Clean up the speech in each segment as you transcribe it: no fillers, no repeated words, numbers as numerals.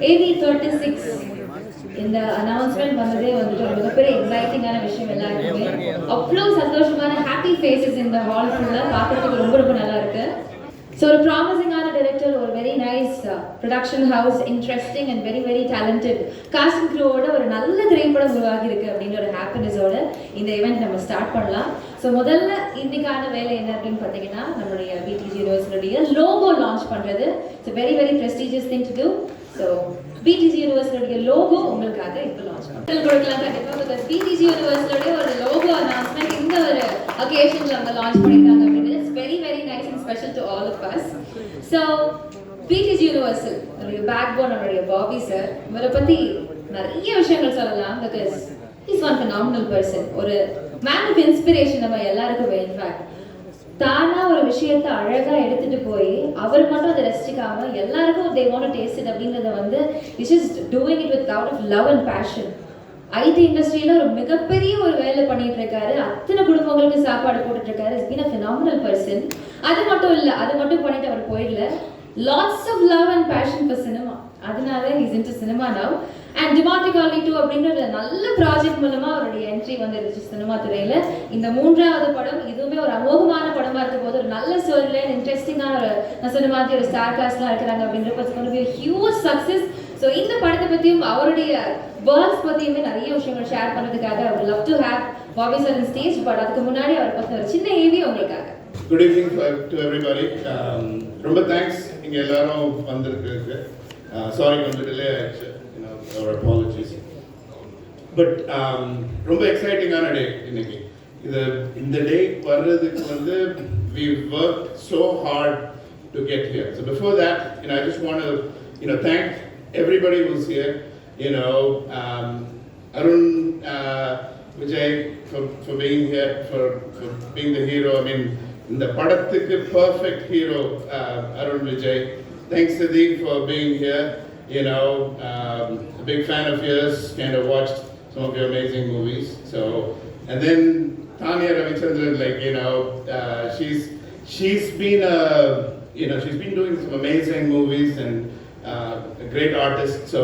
AV36 இந்த announcement வந்ததே வந்துட்டு ஒரு மிகப்பெரிய எக்ஸைட்டிங்கான விஷயம் எல்லாருக்குமே. அவ்வளோ சந்தோஷமான ஹாப்பி ஃபேஸஸ் இந்த ஹால் ஃபுல்லாக பார்க்கறதுக்கு ரொம்ப ரொம்ப நல்லா இருக்கு. ஸோ ஒரு ப்ராமிசிங்கான டைரக்டர், ஒரு very nice production house, interesting and very very talented cast and க்ரூவோட ஒரு நல்ல திரைப்படம் உருவாகி இருக்கு அப்படின்ற ஒரு ஹாப்பினஸோட இந்த ஈவெண்ட் நம்ம ஸ்டார்ட் பண்ணலாம். ஸோ முதல்ல இன்னைக்கான வேலை என்ன அப்படின்னு பார்த்தீங்கன்னா, நம்மளுடைய BTG யூனிவர்சிட்டியுடைய லோகோ லான்ச் பண்ணுறது. It's very very prestigious thing to do. So BTG யூனிவர்சிட்டியுடைய லோகோ உங்களுக்காக இப்போ லான்ச் பண்ணுறோம். கொடுக்கலாம் கண்டிப்பாக. பிகாஸ் BTG யூனிவர்சிட்டியுடைய ஒரு லோகோ அனௌன்ஸ்மெண்ட் இந்த ஒரு அக்கேஷனில் அவங்க லான்ச் பண்ணியிருக்காங்க அப்படின்னு it's very very nice and special to all of us. So BTG universal நம்மளுடைய பேக் போன் நம்மளுடைய பாபி சார், இவரை பற்றி நிறைய விஷயங்கள் சொல்லலாம். Because is one phenomenal person, ஒரு மேன் ஆஃப் இன்ஸ்பிரேஷன் நம்ம எல்லாருக்குமே. இன்ஃபேக்ட் தானா ஒரு விஷயத்தை அழகா எடுத்துட்டு போய் அவர் மட்டும் அதை ரசிக்காம எல்லாருக்கும் they want to taste it அப்படிங்கறத வந்து is just doing it with out of love and passion. IT இண்டஸ்ட்ரியில ஒரு மிகப்பெரிய ஒரு வேலை பண்ணிட்டு இருக்காரு, அத்தனை குடும்பங்களுக்கு சாப்பாடு போட்டுட்டு இருக்காரு. Is been a phenomenal person. அது மட்டும் இல்ல, அது மட்டும் பண்ணிட்டு அவர் போயிடல. Lots of love and passion for cinema. அதனால is into cinema now. And Demonte colony 2 அப்படின்ற நல்ல ப்ராஜெக்ட் மூலமா அவருடைய என்ட்ரி வந்துருச்சு சினிமா துறையில. இந்த 3வது படம் இதுவுமே ஒரு அமோகமான படமா இருக்க போது, ஒரு நல்ல ஸ்டோரி லைன், இன்ட்ரெஸ்டிங்கான ஒரு நான் சொன்ன மாதிரி ஒரு ஸ்டார் காஸ்ட்லாம் இருக்கிறாங்க அப்படின்றப்ப it's going to be a huge success. So இந்த படத்தை பற்றியும் அவருடைய ஒர்க்ஸ் பற்றியுமே நிறைய விஷயங்கள் ஷேர் பண்ணுறதுக்காக I would love to have Bobby sir on stage. But அதுக்கு முன்னாடி அவரை பற்றி ஒரு சின்ன ஏவி உங்களுக்காக. Good evening to everybody. ரொம்ப தேங்க்ஸ் இங்கே எல்லாரும் வந்திருக்கு. சாரி கொஞ்சம் டிலே ஆயிடுச்சு, our apologies. பட் ரொம்ப எக்ஸைட்டிங்கான டே இன்னைக்கு. இந்த டே வர்றதுக்கு வந்து we worked so hard to get here. So before that, I just want to thank everybody who's here. Arun Vijay for being here, for being the hero. I mean, the padattukku perfect hero, Arun Vijay. Thanks Siddhi for being here. A big fan of yours, kind of watched some of your amazing movies. So, and then Tanya Ravichandran, she's been she's been doing some amazing movies and a great artist. So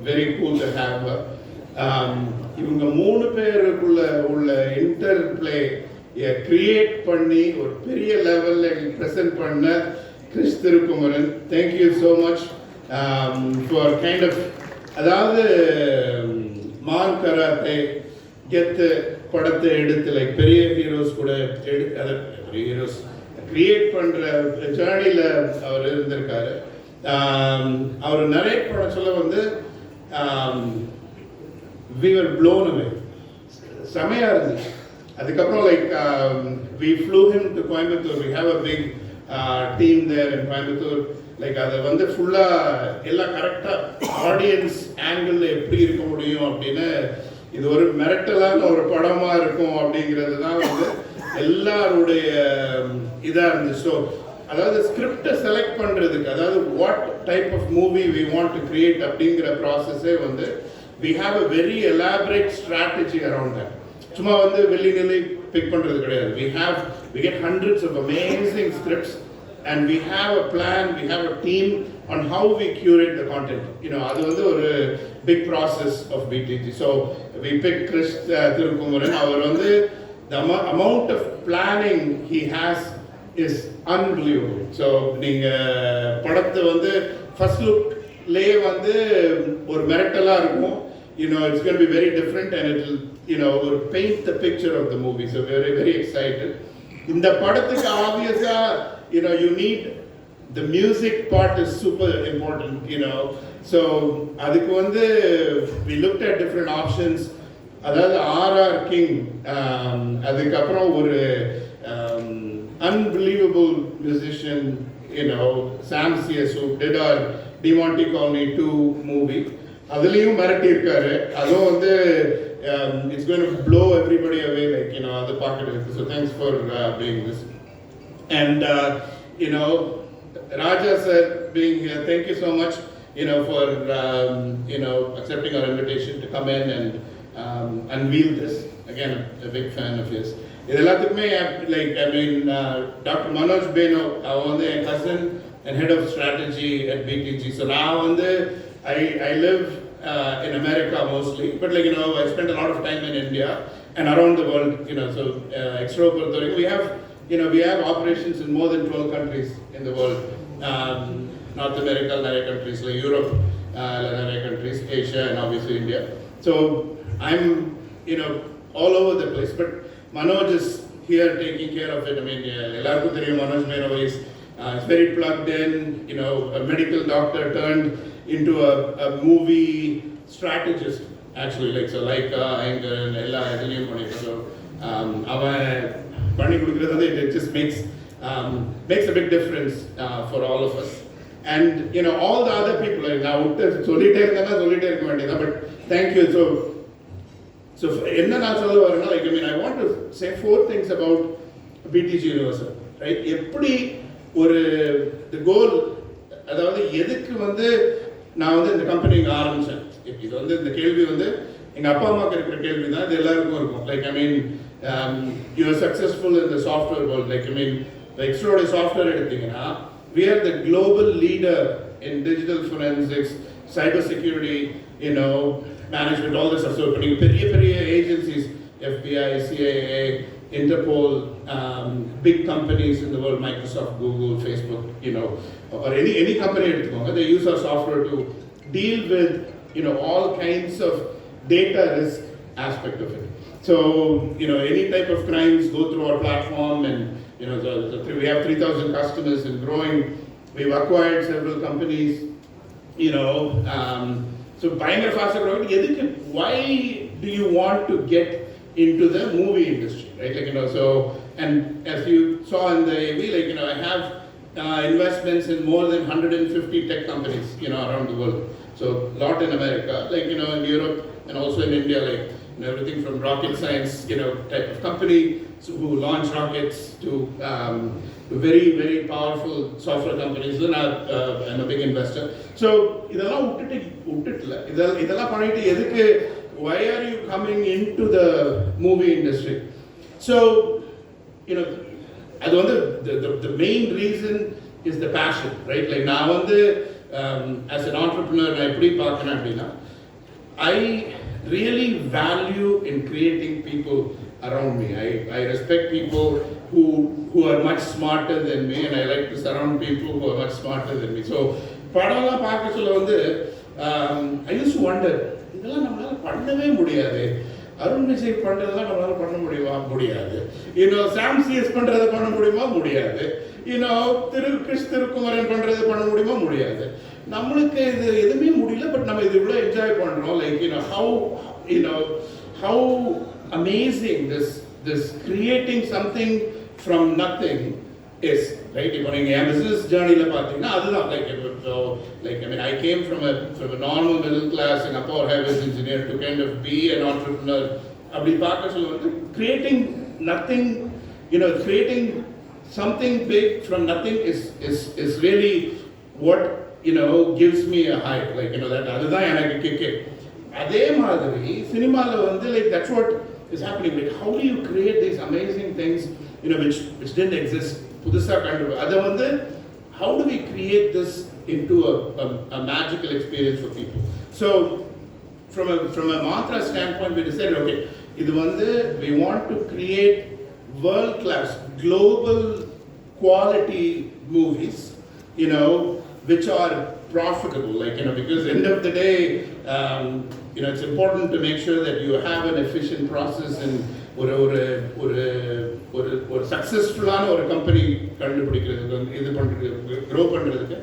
very cool to have her. இவங்க 3 பேருக்குள்ள உள்ள இன்டர்ப்ளே create பண்ணி ஒரு பெரிய லெவல்ல present பண்ண Chris Thirukumaran, thank you so much for kind of அதாவது மான் கராத்தே கெத்து படத்தை எடுத்து பெரிய ஹீரோஸ் கூட பெரிய ஹீரோஸ் கிரியேட் பண்ற ஜேர்னில அவர் இருந்திருக்காரு. அவர் நரேட் பண்ண சொல்ல வந்து we were blown away. செமையா இருந்துச்சு. அதுக்கப்புறம் we flew him to Coimbatore. We have a big team there in Coimbatore. அதை வந்து ஃபுல்லா எல்லாம் கரெக்டா ஆடியன்ஸ் ஆங்கிள் எப்படி இருக்க முடியும் அப்படின்னு, இது ஒரு மிரட்டலான ஒரு படமா இருக்கும் அப்படிங்கிறது தான் வந்து எல்லாருடைய இதா இருந்துச்சு. ஸோ அதாவது ஸ்கிரிப்டை செலக்ட் பண்றதுக்கு, அதாவது what type of movie we want to create அப்படிங்கிற ப்ராசஸே வந்து we have a very elaborate strategy around that. சும்மா வந்து வெளி நிலை பிக் பண்றது கிடையாது. we get hundreds of amazing scripts and we have a plan, we have a team on how we curate the content. அது வந்து ஒரு big process of BTG. So we picked Chris Thirukumaran. அவர் வந்து the amount of planning he has is unbelievable. So நீங்க படத்தை வந்து first லுக்லே வந்து ஒரு மிரட்டலா இருக்கும். It's going to be very different and it will paint the picture of the movie. So very very excited. இந்த படத்துக்கு obviously you need the music part is super important. So அதுக்கு வந்து we looked at different options. அதாவது R.R. King, அதுக்கப்புறம் ஒரு unbelievable musician, Sam C.S. who did our Demonte Colony 2 movie. அதுலயும் மிரட்டி இருக்காரு. அதுவும் வந்து it's going to blow everybody away, அது பார்க்கறதுக்கு. So thanks for being this. And Raja sir being here, thank you so much for accepting our invitation to come in and unveil this. Again, a big fan of his. இது எல்லாத்துக்குமே doctor Manoj பேனோ, அவன் வந்து என் cousin and head of strategy at BTG. So நான் வந்து I live in America mostly, but like I spend a lot of time in India and around the world. So Extro பொறுத்தவரைக்கும் we have operations in more than 12 countries in the world. North America, நிறைய countries like Europe, நிறைய countries, Asia, and obviously India. So I'm all over the place. But Manoj is here taking care of it. I mean, எல்லாருக்கும் தெரியும் Manoj Mehra is very plugged in. A medical doctor turned into a movie strategist actually. Like so, like Anchor and எல்லா இதுலயும் பண்ணிட்டு. So அவன் பண்ணி கொடுக்கிறது it just makes a big difference for all of us. And all the other people, நான் விட்டு சொல்லிட்டே இருக்க வேண்டியதா, but thank you. So என்ன நான் சொல்ல வரேன்னா, like I want to say 4 things about BTG Universal, right? எப்படி ஒரு the goal, அதாவது எதுக்கு நான் இந்த கம்பெனி ஆரம்பிச்சேன். இது இந்த கேள்வி எங்க அப்பா அம்மாக்கு இருக்கிற கேள்வி தான், இது எல்லாருக்கும் இருக்கும். Like you are successful in the software world. Like the Extro software எடுத்தீங்கன்னா, we are the global leader in digital forensics, cyber security, management, all this stuff. So பெரிய agencies, FBI, CIA, Interpol, big companies in the world, Microsoft, Google, Facebook, or any company எடுத்துக்கோங்க, they use our software to deal with all kinds of data risk aspect of it. So any type of crimes go through our platform, and we have 3,000 customers and growing. We've acquired several companies. So பயங்கர fast growing. Why do you want to get into the movie industry, right? Like so, and as you saw in the AV, like I have investments in more than 150 tech companies around the world. So lot in America, like in Europe, and also in India, like everything from rocket science type of company, so who launch rockets, to very very powerful software companies. Then I'm a big investor. So இதெல்லாம் இதெல்லாம் பண்ணிட்டு எதுக்கு, why are you coming into the movie industry? So அது the main reason is the passion, right? Like நான் as an entrepreneur நான் எப்படி பார்க்கறேன் அப்படின்னா, I really value in creating people around me. I respect people who are much smarter than me, and I like to surround people who are much smarter than me. So படம்லாம் பார்க்க சொல்ல I used to wonder, இதெல்லாம் நம்மளால பண்ணவே முடியாது. அருண் விஜய் பண்றதெல்லாம் நம்மளால பண்ண முடியாது. சாம் சிஎஸ் பண்றதை பண்ண முடியாது. கிறிஸ் திருக்குமரன் பண்றதை பண்ண முடியாது. நம்மளுக்கு இது எதுவுமே முடியல, பட் நம்ம இது இவ்வளவு என்ஜாய் பண்றோம். Like how amazing this creating something from nothing is, right? இப்போ நீங்க என் பிசினஸ் ஜர்னில பாத்தீங்கன்னா அதுதான். I came from a normal middle class, and அப்பா ஒரு highways engineer, to kind of be an entrepreneur. அப்படி பார்க்க சொல்ல creating nothing, creating something big from nothing is really what gives me a high. Like that அதுதான் எனக்கு kick. அதே மாதிரி சினிமால like that's what is happening. Like how do you create these amazing things which didn't exist, புதுசா கண்டு அத how do we create this into a magical experience for people? So from a mantra standpoint, we decided, okay, இது we want to create world class global quality movies which are profitable, because end of the day it's important to make sure that you have an efficient process, and ஒரு சக்சஸ்ஃபுல்லான ஒரு company கண்டுபிடிக்கிறதுக்கு இது பண்றதுக்கு grow பண்றதுக்கு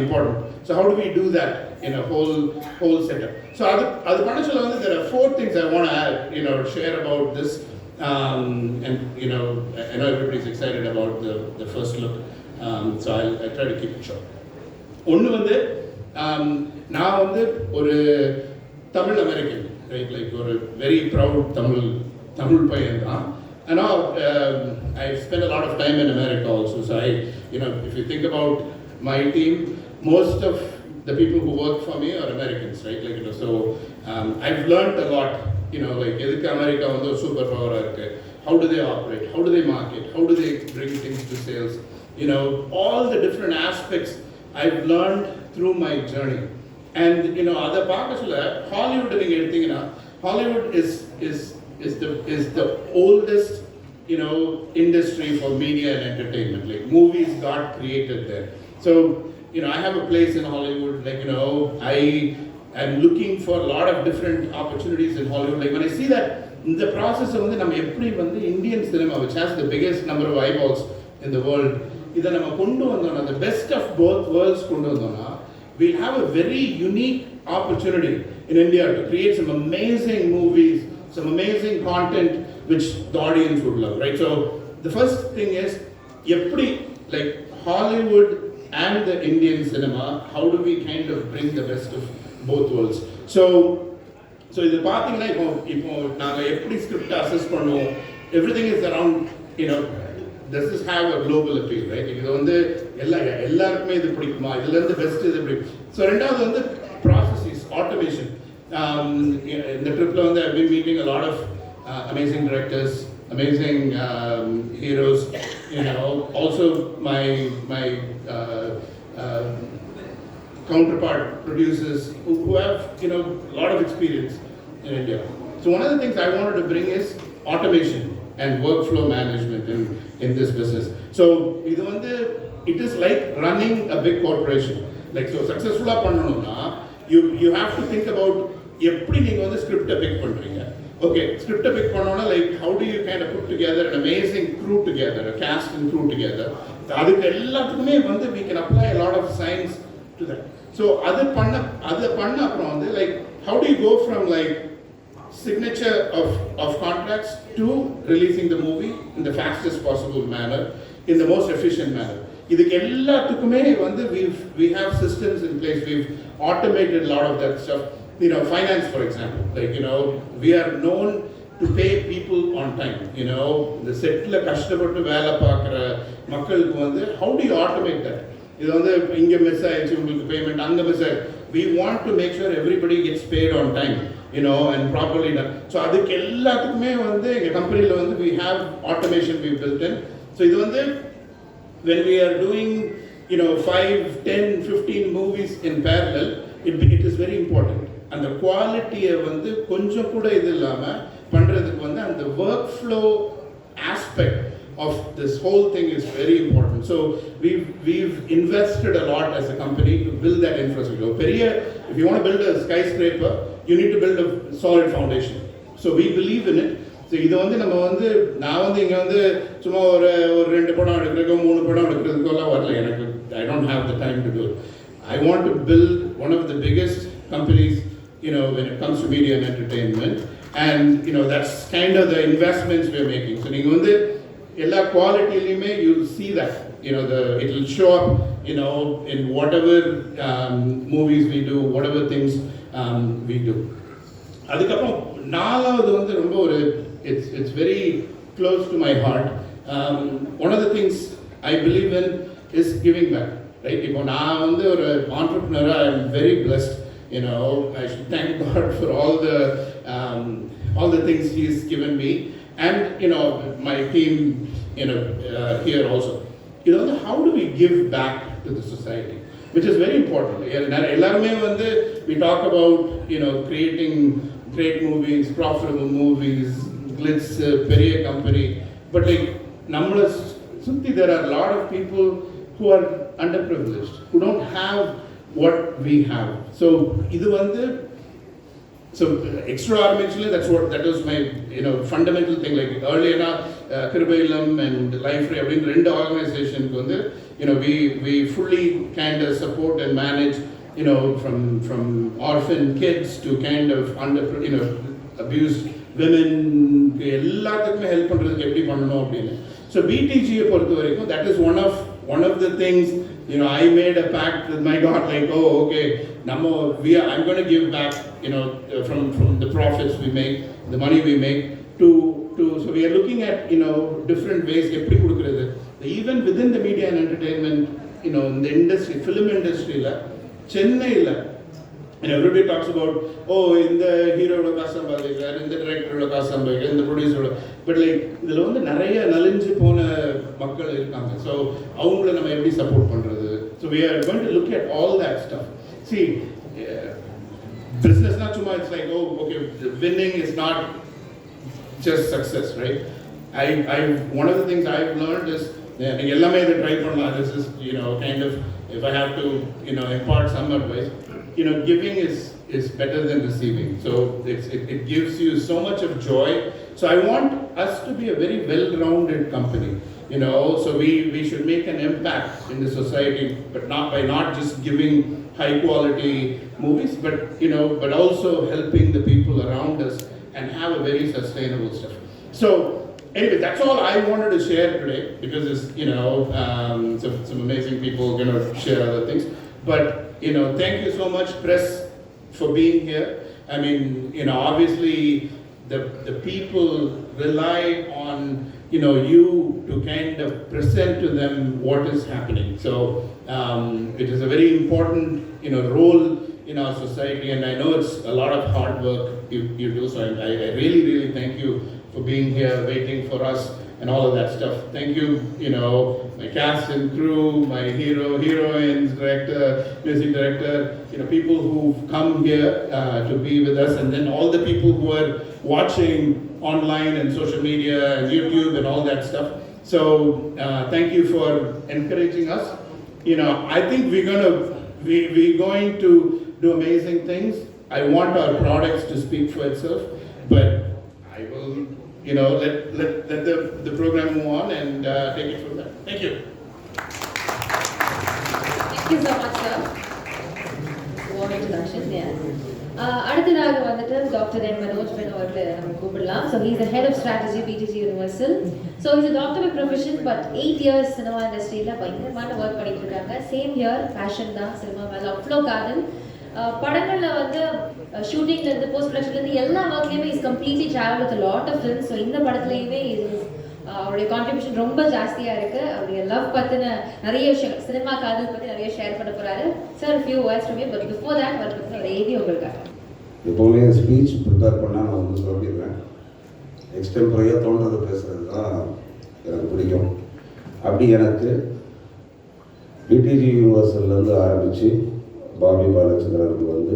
important. So how do we do that in a whole setup? So அது பண்ண சொல்ல there are 4 things I want to add, share about this, and I know everybody's excited about the first look, so I'll try to keep it short. ஒன்று நான் ஒரு Tamil American, right? Like ஒரு very proud Tamil பையன் தான். And now I spent a lot of time in America also. So if you think about my team, most of the people who work for me are Americans, right? So I've learned a lot. எதுக்கு America ஒரு super பவரா இருக்கு? How do they operate? How do they market? How do they bring things to sales? All the different aspects I've learned through my journey. And you know, அதை பார்க்க சொல்ல Hollywood நீங்க எடுத்தீங்கன்னா Hollywood is the oldest, you know, industry for media and entertainment. Like movies got created there. So you know, I have a place in Hollywood. Like you know, I am looking for a lot of different opportunities in Hollywood. Like when I see that in the process வந்து நம்ம எப்படி வந்து Indian cinema, which has the biggest number of eyeballs in the world, இதை நம்ம கொண்டு வந்தோம்னா, the best of both worlds கொண்டு வந்தோம்னா, we'll have a very unique opportunity in India to create some amazing movies, some amazing content which the audience would love, right? So the first thing is, எப்படி like Hollywood and the Indian cinema, how do we kind of bring the best of both worlds? So இது பார்த்தீங்கன்னா இப்போ நாங்கள் எப்படி script assess பண்ணுவோம், everything is around, you know, does this have a global appeal, right? இது வந்து எல்லாருக்குமே இது பிடிக்குமா, இதுலேருந்து பெஸ்ட் இது பிடிக்கும். ஸோ ரெண்டாவது வந்து ப்ராசஸஸ், ஆட்டோமேஷன். இந்த ட்ரிப்பில் வந்து I've been meeting a lot of amazing directors, amazing heroes, you know, also my counterpart producers who have, you know, a lot of experience in India. So one of the things I wanted to bring is automation and workflow management in this business. So it is like running a big corporation. Like so successfully பண்ணனும்னா you have to think about எப்படி நீங்க வந்து script big பண்றீங்க. Okay, script pick பண்ணனும்னா like how do you kind of put together an amazing crew together, a cast and crew together. அதுக்கு எல்லாத்துக்குமே வந்து we can apply a lot of science to that. So அது பண்ண அப்புறம் வந்து like how do you go from like signature of contracts to releasing the movie in the fastest possible manner, in the most efficient manner. இதுக்கு எல்லாத்துக்குமே வந்து we have systems in place, we've automated a lot of that stuff. You know, finance for example, like you know, we are known to pay people on time. You know, the setல கஷ்டப்பட்டு வேலை பார்க்குற மக்களுக்கு வந்து how do you automate that? இது வந்து இங்கே miss ஆயிடுச்சு உங்களுக்கு பேமெண்ட், அங்கே மிஸ் ஆயிடுச்சு. We want to make sure everybody gets paid on time, you know, and properly done. So அதுக்கு எல்லாத்துக்குமே வந்து எங்கள் கம்பெனியில் வந்து we have automation we built in. So இது வந்து when we are doing, you know, 5, 10, 15 movies in parallel, it is very important. அந்த குவாலிட்டியை வந்து கொஞ்சம் கூட இது இல்லாமல் பண்ணுறதுக்கு வந்து அந்த work flow aspect of this whole thing is very important. So we've invested a lot as a company to build that infrastructure. If you want to build a skyscraper, you need to build a solid foundation. So we believe in it. So இது வந்து நம்ம வந்து நான் வந்து இங்கே வந்து சும்மா ஒரு 2 படம் எடுக்கிறதுக்கோ 3 படம் எடுக்கிறதுக்கோலாம் வரல. எனக்கு I don't have the time to do it. I want to build one of the biggest companies, you know, when it comes to media and entertainment, and you know that's kind of the investments we are making. So நீங்க வந்து எல்லா குவாலிட்டிலையுமே you'll see that, you know, it will show up, you know, in whatever movies we do, whatever things we do. அதுக்கப்புறம் நாலாவது வந்து ரொம்ப ஒரு it's very close to my heart. One of the things I believe in is giving back, right? இப்போ நான் வந்து ஒரு entrepreneur, I am very blessed, you know. I should thank God for all the things He's given me, and you know my team, you know, here also. You know, how do we give back to the society, which is very important. எல்லாருமே வந்து we talk about, you know, creating great movies, profitable movies, glitz, பெரிய company, but like நம்மள சுத்தி there are a lot of people who are underprivileged, who don't have what we have. So இது வந்து so extraordinarily that was my, you know, fundamental thing. Like earlier Kirubailam and Liferay அப்படின்ற 2 organizations வந்து, you know, we fully kind of support and manage, you know, from orphan kids to kind of you know, abused women, எல்லாத்துக்குமே help பண்றதுக்கு எப்படி பண்ணணும் அப்படின்னு. So BTG பொறுத்த வரைக்கும் that is one of the things, you know, I made a pact with my God, like, oh okay, I'm going to give back, you know, from the profits we make, the money we make to so we are looking at, you know, different ways எப்படி கொடுக்கிறது. Even within the media and entertainment, you know, in the industry, film industry la Chennai la, and everybody talks about, oh, in the hero காசு சம்பாதிக்கிறார், இந்த டைரக்டரோட காசு சம்பாதிக்கிறார், இந்த ப்ரொடியூசரோட, but like இதில் வந்து நிறைய நலிஞ்சு போன மக்கள் இருக்காங்க. ஸோ அவங்கள நம்ம எப்படி சப்போர்ட் பண்ணுறது? So we are going to look at all that stuff. See, business not too much like, oh, okay, winning is not just success, right? One of the things I've learned is, எல்லாமே இதை try பண்ணலாம். This is, kind of, if I have to, impart some advice, giving is better than receiving. So it gives you so much of joy. So I want us to be a very well-rounded company, so we should make an impact in the society, but not just giving high quality movies, but also helping the people around us and have a very sustainable stuff. So anyway, that's all I wanted to share today, because it's, some amazing people are going to share other things. But, thank you so much, press, for being here. I mean, obviously the people rely on, you to kind of present to them what is happening. So it is a very important, role in our society, and I know it's a lot of hard work you do. So I really, really thank you for being here, waiting for us, and all of that stuff. Thank you, my cast and crew, my heroines, director, music director, people who've come here to be with us, and then all the people who are watching online and social media and YouTube and all that stuff. So thank you for encouraging us. I think we're going to do amazing things. I want our products to speak for itself, but I will, let the program move on and take it from there. Thank you. Thank you so much, sir. Warm introduction, yeah. அடுத்ததாக வந்துட்டு doctor என் Manoj pen அவர்களை நம்ம கூப்பிடலாம். So he's the head of strategy BTG universal. So is a doctor by profession, but 8 years cinema இண்டஸ்ட்ரியில் பயங்கரமான work பண்ணிட்டு இருக்காங்க. Same year passion தான் சினிமா மேலே அவ்வளோ காதல். படங்களில் வந்து ஷூட்டிங்லேருந்து போஸ்ட் ப்ரொடக்ஷன்லேருந்து எல்லா ஒர்க்லேயுமே is completely travel with lot of films. So இந்த படத்துலேயுமே அவருடைய கான்ட்ரிபியூஷன் ரொம்ப ஜாஸ்தியாக இருக்குது. அவருடைய லவ் பற்றின நிறைய விஷயங்கள், சினிமா காதல் பற்றி நிறைய ஷேர் பண்ண போகிறாரு. Sir few words from you, but before that அவரை பற்றின ஒரு ஏவி உங்களுக்காக. எப்போவுமே ஸ்பீச் ப்ரிப்பேர் பண்ணால் நான் வந்து சொல்லிடுவேன். எக்ஸ்டெம்பரையாக தோன்றதை பேசுகிறது தான் எனக்கு பிடிக்கும். அப்படி எனக்கு பிடிஜி யூனிவர்சல்லேருந்து ஆரம்பித்து பாபி பாலச்சந்திரனுக்கு வந்து,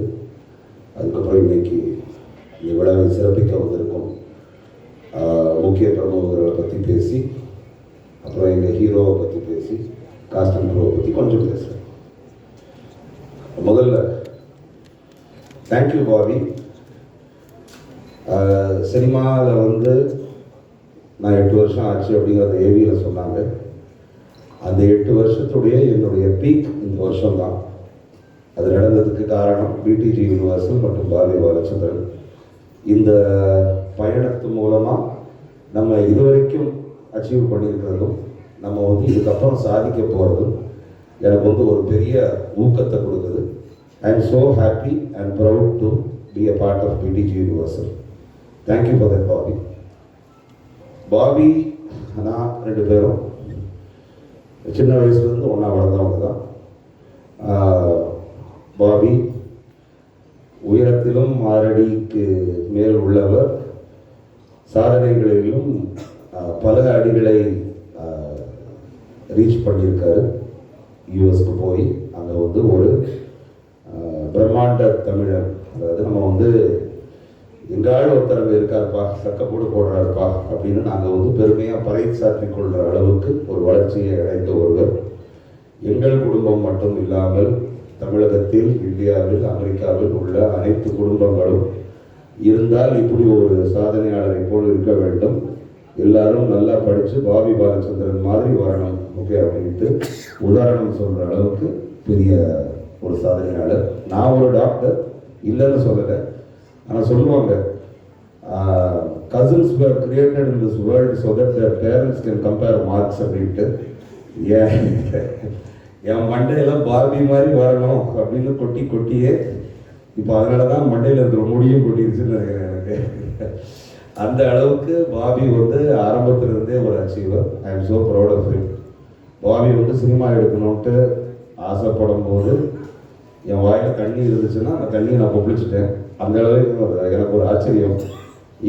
அதுக்கப்புறம் இன்னைக்கு இந்த விழாவை சிறப்பிக்க வந்திருக்கோம் முக்கிய பிரமுகர்களை பற்றி பேசி, அப்புறம் எங்கள் ஹீரோவை பற்றி பேசி, காஸ்ட் அண்ட் க்ரூவை பற்றி கொஞ்சம் பேசுகிறேன். முதல்ல தேங்க்யூ பாபி. சினிமாவில் வந்து நான் 8 வருஷம் ஆச்சு அப்படிங்கிறத ஏவியில் சொன்னாங்க. அந்த 8 வருஷத்துடைய என்னுடைய பீக் இந்த வருஷம்தான். அது நடந்ததுக்கு காரணம் பிடிஜி யூனிவர்சல் மற்றும் பாபி பாலச்சந்திரன். இந்த பயணத்து மூலமாக நம்ம இதுவரைக்கும் அச்சீவ் பண்ணியிருக்கிறதும், நம்ம வந்து இதுக்கப்புறம் சாதிக்க போகிறதும் எனக்கு வந்து ஒரு பெரிய ஊக்கத்தை கொடுக்குது. I am so happy and proud to be a part of BTG universal. Thank you for that Bobby. Bobby நான் 2 பேரும் சின்ன வயசுலேருந்து ஒன்றா வளர்ந்தவங்க தான். பாபி உயரத்திலும் 6 அடிக்கு மேல் உள்ளவர். சாதனைகளிலும் பல அடிகளை ரீச் பண்ணியிருக்காரு. யூஎஸ்க்கு போய் அங்கே வந்து ஒரு பிரம்மாண்ட தமிழர், அதாவது நம்ம வந்து எங்காவது ஒருத்தரங்க இருக்காருப்பா, சக்கப்போடு போடுறாருப்பா அப்படின்னு நாங்கள் வந்து பெருமையாக பறைசாற்றிக் கொள்கிற அளவுக்கு ஒரு வளர்ச்சியை அடைந்த ஒருவர். எங்கள் குடும்பம் மட்டும் இல்லாமல் தமிழகத்தில், இந்தியாவில், அமெரிக்காவில் உள்ள அனைத்து குடும்பங்களும் இருந்தால் இப்படி ஒரு சாதனையாளரை போல் இருக்க வேண்டும், எல்லாரும் நல்லா படித்து பாபி பாலச்சந்திரன் மாதிரி வரணும், ஓகே அப்படின்ட்டு உதாரணம் சொல்கிற அளவுக்கு பெரிய ஒரு சாதனையாளர். நான் ஒரு டாக்டர் இல்லைன்னு சொல்லலை, ஆனால் சொல்லுவாங்க cousins were created in this world so that their parents can compare marks அப்படின்ட்டு. என் மண்டையெல்லாம் பார்பி மாதிரி வரணும் அப்படின்னு கொட்டியே இப்போ அதனால தான் மண்டையில் இருக்கிற முடியும் கொட்டிருச்சுன்னு நினைக்கிறேன் எனக்கு. அந்த அளவுக்கு பாபி வந்து ஆரம்பத்திலிருந்தே ஒரு achiever. I am so proud of him. Bobby வந்து சினிமா எடுக்கணும்ட்டு ஆசைப்படும் போது என் வாயில் தண்ணி இருந்துச்சுன்னா அந்த தண்ணியை நான் கொப்பளிச்சுட்டேன். அந்த அளவுக்கு எனக்கு ஒரு ஆச்சரியம்.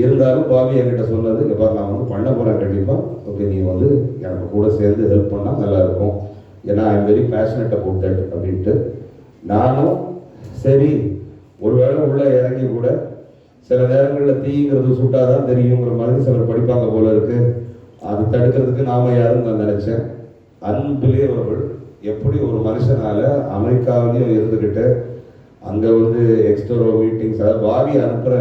இருந்தாலும் பாபி என்கிட்ட சொன்னது, இங்கே பாரு நான் வந்து பண்ண போகிறேன் கண்டிப்பாக, ஓகே நீ வந்து எனக்கு கூட சேர்ந்து ஹெல்ப் பண்ணால் நல்லாயிருக்கும், ஏன்னா I am very passionate about that அப்படின்ட்டு. நானும் சரி ஒருவேளை உள்ள இறங்கி கூட சில நேரங்களில் தீங்கிறது சுட்டாதான் தெரியுங்கிற மாதிரி சிலர் படிப்பாங்க போல இருக்கு. அது தடுக்கிறதுக்கு நாம யாரும் நான் நினைச்சேன். அன்பிலீவபிள், எப்படி ஒரு மனுஷனால அமெரிக்காவிலையும் இருந்துக்கிட்டு அங்கே வந்து எக்ஸ்டரோ மீட்டிங்ஸ், அதாவது பாபி அனுப்புகிற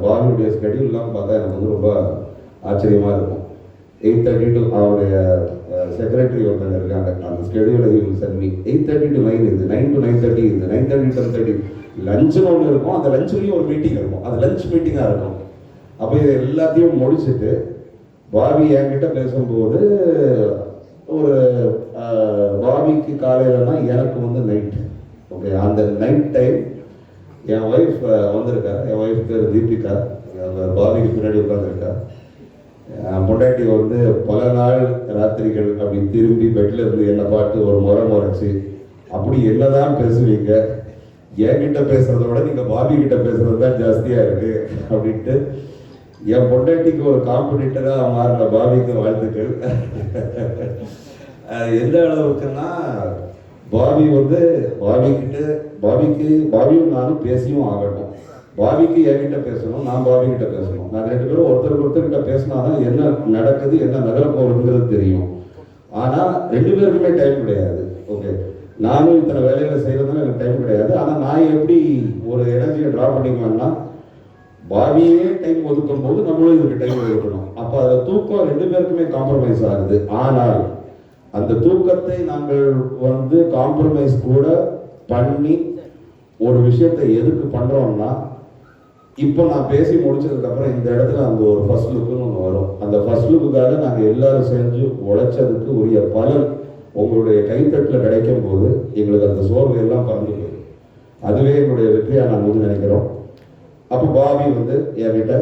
பாபியுடைய ஸ்கெடியூல்லாம் பார்த்தா எனக்கு வந்து ரொம்ப ஆச்சரியமாக இருக்கும். 8:30 to அவருடைய செக்ரட்டரி ஒருத்தங்க இருக்காங்க, அந்த ஸ்கெடியூலை சென்மி 8:30 to 9 இது, 9 to 9:30 இது, 9:30 to 10:30 லஞ்சுன்னு ஒன்று இருக்கும். அந்த லஞ்சுலேயும் ஒரு மீட்டிங் இருக்கும், அது லஞ்ச் மீட்டிங்காக இருக்கும். அப்போ இது எல்லாத்தையும் முடிச்சுட்டு பாபி என்கிட்ட பேசும்போது ஒரு பாபிக்கு காலையிலனா எனக்கு வந்து நைட். ஓகே, அந்த நைட் டைம் என் ஒய்ஃப் வந்திருக்கா. என் ஒய்ஃப் பேர் தீபிகா, பாபிக்கு பின்னாடி உட்காந்துருக்கா. பொண்டாட்டி வந்து பல நாள் ராத்திரிகள் அப்படி திரும்பி பெட்ல இருந்து என்ன பாட்டு ஒரு முறைச்சு அப்படி என்னதான் பேசுவீங்க, என்கிட்ட பேசுறத விட நீங்க பாபி கிட்ட பேசுறது தான் ஜாஸ்தியா இருக்கு அப்படின்ட்டு என் பொண்டாட்டிக்கு ஒரு காம்படிட்டரா மாறின பாபிக்கு வாழ்த்துக்கள். எந்த அளவுக்குன்னா பாபி வந்து பாபியும் நானும் பேசியும் ஆகணும். பாபிக்கு என்கிட்ட பேசணும், நான் பாபி கிட்ட பேசணும். நான் 2 பேரும் ஒருத்தர்கிட்ட பேசினாதான் என்ன நடக்குது, என்ன நகர போகுதுங்கிறது தெரியும். ஆனா 2 பேருக்குமே டைம் கிடையாது. ஓகே, நானும் இத்தனை வேலைகளை செய்யறதுனால எனக்கு டைம் கிடையாது. ஆனா நான் எப்படி ஒரு எனர்ஜியை ட்ரா பண்ணிக்குவேன்னா, பாபியே டைம் ஒதுக்கும் போது நம்மளும் இதுக்கு டைம் ஒதுக்கணும். அப்ப அந்த தூக்கம் 2 பேருக்குமே காம்ப்ரமைஸ் ஆகுது. ஆனால் அந்த தூக்கத்தை நாங்கள் வந்து காம்ப்ரமைஸ் கூட பண்ணி ஒரு விஷயத்தை எதுக்கு பண்றோம்னா, இப்போ நான் பேசி முடிச்சதுக்கு அப்புறம் இந்த இடத்துல அந்த ஒரு ஃபர்ஸ்ட் லுக்குன்னு ஒன்று வரும். அந்த ஃபர்ஸ்ட் லுக்குக்காக நாங்கள் எல்லாரும் செஞ்சு உழைச்சதுக்கு உரிய பலன் உங்களுடைய கைத்தட்டில் கிடைக்கும் போது எங்களுக்கு அந்த சோர்வு எல்லாம் பறந்து போயிடும். அதுவே எங்களுடைய வெற்றியாக நாங்கள் வந்து நினைக்கிறோம். அப்போ பாபி வந்து என்கிட்ட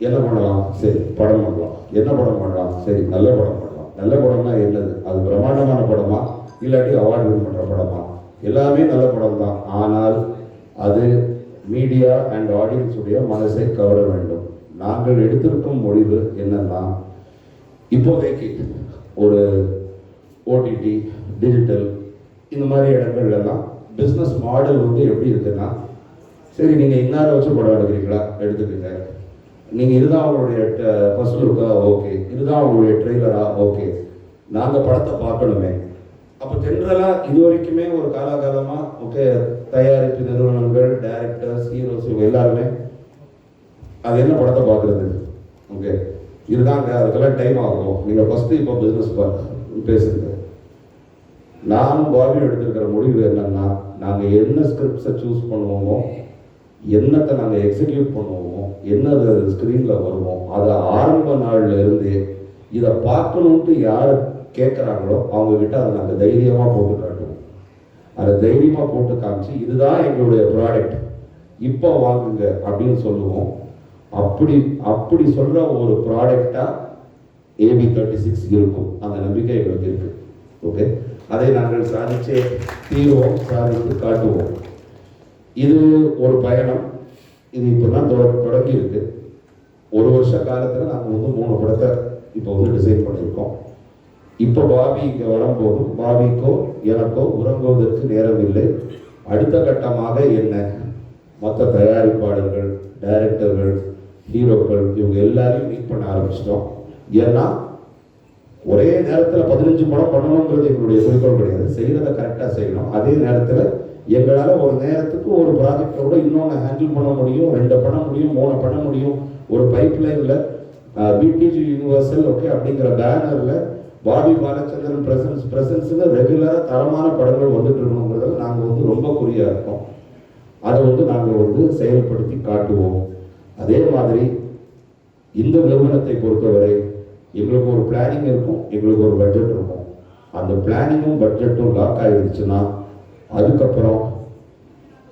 என்ன பண்ணலாம், சரி படம் பண்ணலாம். என்ன படம் பண்ணலாம், சரி நல்ல படம் பண்ணலாம். நல்ல படம்னா என்னது, அது பிரம்மாண்டமான படமா இல்லாட்டி அவார்டு வின் பண்ணுற படமா? எல்லாமே நல்ல படம் தான். ஆனால் அது மீடியா அண்ட் ஆடியன்ஸ் உடைய மனசை கவர வேண்டும். நாங்கள் எடுத்திருக்கும் முடிவு என்னன்னா, இப்போதைக்கு ஒரு ஓடிடி டிஜிட்டல் இந்த மாதிரி இடங்கள்லாம் பிஸ்னஸ் மாடல் வந்து எப்படி இருக்குன்னா, சரி நீங்கள் இன்னார வச்சு படம் எடுக்கிறீங்களா எடுத்துக்கோங்க, நீங்கள் இதுதான் உங்களுடைய ஃபர்ஸ்ட் லுக்கா, ஓகே, இதுதான் உங்களுடைய ட்ரெய்லரா, ஓகே, நாங்கள் படத்தை பார்க்கணுமே. அப்போ ஜென்ரலாக இது வரைக்குமே ஒரு காலகாலமாக ஓகே தயாரிப்பு நிறுவனங்கள், டைரக்டர்ஸ், ஹீரோஸ் இவங்க எல்லாருமே அது என்ன படத்தை பார்க்குறது, ஓகே இதுதாங்க, அதுக்கெல்லாம் டைம் ஆகும், நீங்கள் ஃபஸ்ட்டு இப்போ பிஸ்னஸ் பேசுங்க. நானும் பாபியும் எடுத்திருக்கிற முடிவு என்னன்னா, நாங்கள் என்ன ஸ்கிரிப்ட்ஸை சூஸ் பண்ணுவோமோ, என்னத்தை நாங்கள் எக்ஸிக்யூட் பண்ணுவோமோ, என்ன ஸ்க்ரீனில் வருவோம், அதை ஆரம்ப நாளில் இருந்து இதை பார்க்கணுன்ட்டு யார் கேட்குறாங்களோ அவங்கக்கிட்ட அதை நாங்கள் தைரியமாக போட்டு காட்டுவோம். அதை தைரியமாக போட்டு காமிச்சு இதுதான் எங்களுடைய ப்ராடக்ட், இப்போ வாங்குங்க அப்படின்னு சொல்லுவோம். அப்படி சொல்கிற ஒரு ப்ராடக்டாக AB36 இருக்கும். அந்த நம்பிக்கை எங்களுக்கு இருக்கு. ஓகே, அதை நாங்கள் சாதிச்சே தீர்வோம், சாதித்து காட்டுவோம். இது ஒரு பயணம். இது இப்போ தான் தொடங்கி இருக்கு. 1 வருஷ காலத்தில் நாங்கள் வந்து 3 படத்தை இப்போ வந்து டிசைன் பண்ணியிருக்கோம். இப்போ பாபி இங்கே வரும்போது பாபிக்கோ எனக்கோ உறங்குவதற்கு நேரம் இல்லை. அடுத்த கட்டமாக என்ன, மற்ற தயாரிப்பாளர்கள், டைரக்டர்கள், ஹீரோக்கள் இவங்க எல்லாரையும் மீட் பண்ண ஆரம்பிச்சிட்டோம். ஏன்னா ஒரே நேரத்தில் 15 படம் பண்ணணுங்கிறது எங்களுடைய குறிக்கோள் கிடையாது. செய்கிறத கரெக்டாக செய்யணும். அதே நேரத்தில் எங்களால் ஒரு நேரத்துக்கு ஒரு ப்ராஜெக்டோட இன்னொன்று ஹேண்டில் பண்ண முடியும், 2 பண்ண முடியும், 3 பண்ண முடியும். ஒரு பைப்லைனில் பிடிஜி யூனிவர்சல் ஓகே அப்படிங்கிற பேனரில் பாபி பாலச்சந்திரன் பிரசன்ஸ்னு ரெகுலராக தரமான படங்கள் வந்துட்டு இருக்கணுங்கிறதுல நாங்கள் வந்து ரொம்ப குறியாக இருக்கோம். அதை வந்து நாங்கள் வந்து செயல்படுத்தி காட்டுவோம். அதே மாதிரி இந்த நிறுவனத்தை பொறுத்தவரை எங்களுக்கு ஒரு பிளானிங் இருக்கும், எங்களுக்கு ஒரு பட்ஜெட் இருக்கும். அந்த பிளானிங்கும் பட்ஜெட்டும் லாக் ஆகிடுச்சுன்னா அதுக்கப்புறம்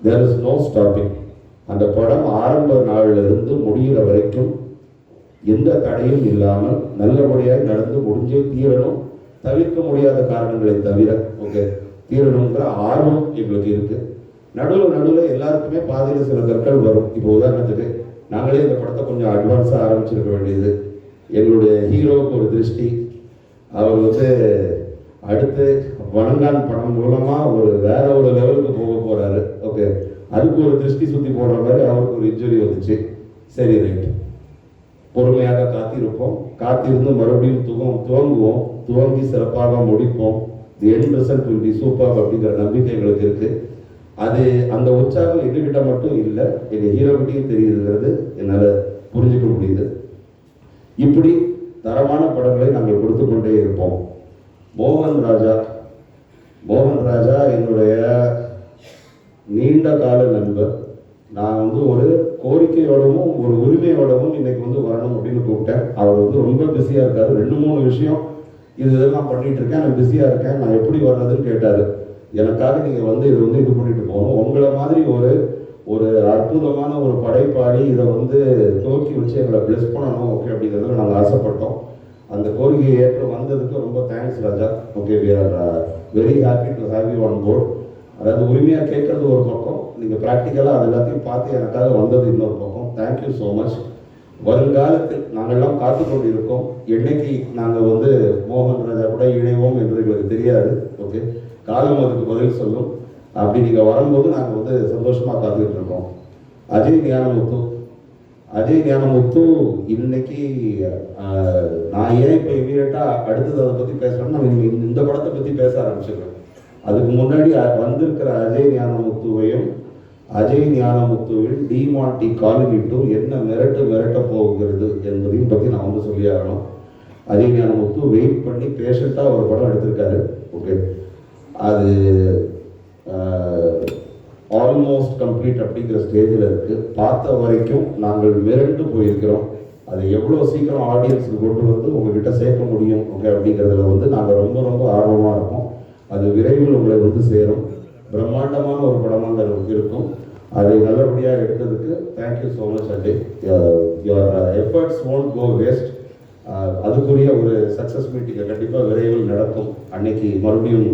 தேர் இஸ் நோ ஸ்டாப்பிங். அந்த படம் ஆரம்ப நாளில் இருந்து முடிகிற வரைக்கும் எந்த தடையும் இல்லாமல் நல்லபடியாக நடந்து முடிஞ்சே தீரணும். தவிர்க்க முடியாத காரணங்களை தவிர ஓகே தீரணுங்கிற ஆர்வம் எங்களுக்கு இருக்கு. நடுவில் எல்லாருக்குமே பாதையில் சில கற்கள் வரும். இப்போ உதாரணத்துக்கு நாங்களே இந்த படத்தை கொஞ்சம் அட்வான்ஸாக ஆரம்பிச்சிருக்க வேண்டியது. எங்களுடைய ஹீரோவுக்கு ஒரு திருஷ்டி, அவர் வந்து அடுத்து வணங்கான் படம் மூலமாக வேற ஒரு லெவலுக்கு போக போறாரு. ஓகே, அதுக்கு ஒரு திருஷ்டி சுற்றி போடுற மாதிரி அவருக்கு ஒரு இன்ஜுரி வந்துச்சு. சரி ரைட், பொறுமையாக காத்திருந்து மறுபடியும் துவங்குவோம், துவங்கி சிறப்பாக முடிப்போம். The end result will be super அப்படிங்கிற நம்பிக்கை எங்களுக்கு இருக்கு. அது அந்த உற்சாகம் எங்ககிட்ட மட்டும் இல்லை, எங்கள் ஹீரோகிட்டையும் தெரியுதுங்கிறது என்னால் புரிஞ்சுக்க முடியுது. இப்படி தரமான படங்களை நாங்கள் கொடுத்து கொண்டே இருப்போம். மோகன் ராஜா என்னுடைய நீண்ட கால நண்பர். நான் வந்து ஒரு கோரிக்கையோடவும் ஒரு உரிமையோடவும் இன்னைக்கு வரணும் அப்படின்னு கூப்பிட்டேன். அவர் ரொம்ப பிஸியாக இருக்காரு. 2-3 விஷயம் இதெல்லாம் பண்ணிட்டு இருக்கேன், நான் பிஸியாக இருக்கேன், நான் எப்படி வர்றதுன்னு கேட்டார். எனக்காக நீங்கள் இது பண்ணிட்டு போகணும். உங்களை மாதிரி ஒரு அற்புதமான ஒரு படைப்பாளி இதை துவக்கி வச்சு எங்களை பிளஸ் பண்ணணும் ஓகே அப்படிங்கிறதுல நாங்கள் ஆசைப்பட்டோம். அந்த கோரிக்கையை ஏற்று வந்ததுக்கு ரொம்ப thanks Raja. Okay, we are very happy to have you on board. அதாவது உரிமையாக கேட்கறது ஒரு பக்கம், நீங்கள் ப்ராக்டிக்கலாக அது எல்லாத்தையும் பார்த்து எனக்காக வந்தது இன்னொரு பக்கம். Thank you so much. வருங்காலத்தில் நாங்கள்லாம் காத்து கொண்டு இருக்கோம். என்னைக்கு நாங்கள் மோகன் ராஜா கூட இணைவோம் என்று எங்களுக்கு தெரியாது. ஓகே, காலம் அதுக்கு பதில் சொல்லும். அப்படி நீங்கள் வரும்போது நாங்கள் சந்தோஷமாக காத்துக்கிட்டு இருக்கோம். அஜய் ஞானமுத்து இன்னைக்கு நான் ஏன் இப்போ இமீடியட்டாக அடுத்தது அதை பற்றி பேசுகிறேன்னா, நான் இந்த படத்தை பற்றி பேச ஆரம்பிச்சிருக்கேன். அதுக்கு முன்னாடி வந்திருக்கிற அஜய் ஞானமுத்துவில் டிமாண்டி காலனி 2 என்ன மிரட்ட போகிறது என்பதையும் பற்றி நான் சொல்லி ஆகணும். அஜய் ஞானமுத்து வெயிட் பண்ணி பேஷண்ட்டாக ஒரு படம் எடுத்திருக்காரு. ஓகே, அது ஆல்மோஸ்ட் கம்ப்ளீட் அப்படிங்கிற ஸ்டேஜில் இருக்குது. பார்த்த வரைக்கும் நாங்கள் மிரண்டு போயிருக்கிறோம். அதை எவ்வளோ சீக்கிரம் ஆடியன்ஸுக்கு கொண்டு உங்ககிட்ட சேர்க்க முடியும் ஓகே அப்படிங்கிறதுல நாங்கள் ரொம்ப ஆர்வமாக இருக்கோம். அது விரைவில் உங்களை சேரும். பிரம்மாண்டமான ஒரு படமாக இருக்கும். அதை நல்லபடியாக எடுத்ததுக்கு thank you so much Ajay. Your efforts won't go waste. அதுக்குரிய ஒரு சக்ஸஸ் மீட்டிங்கை கண்டிப்பாக விரைவில் நடக்கும். அன்னைக்கு மறுபடியும்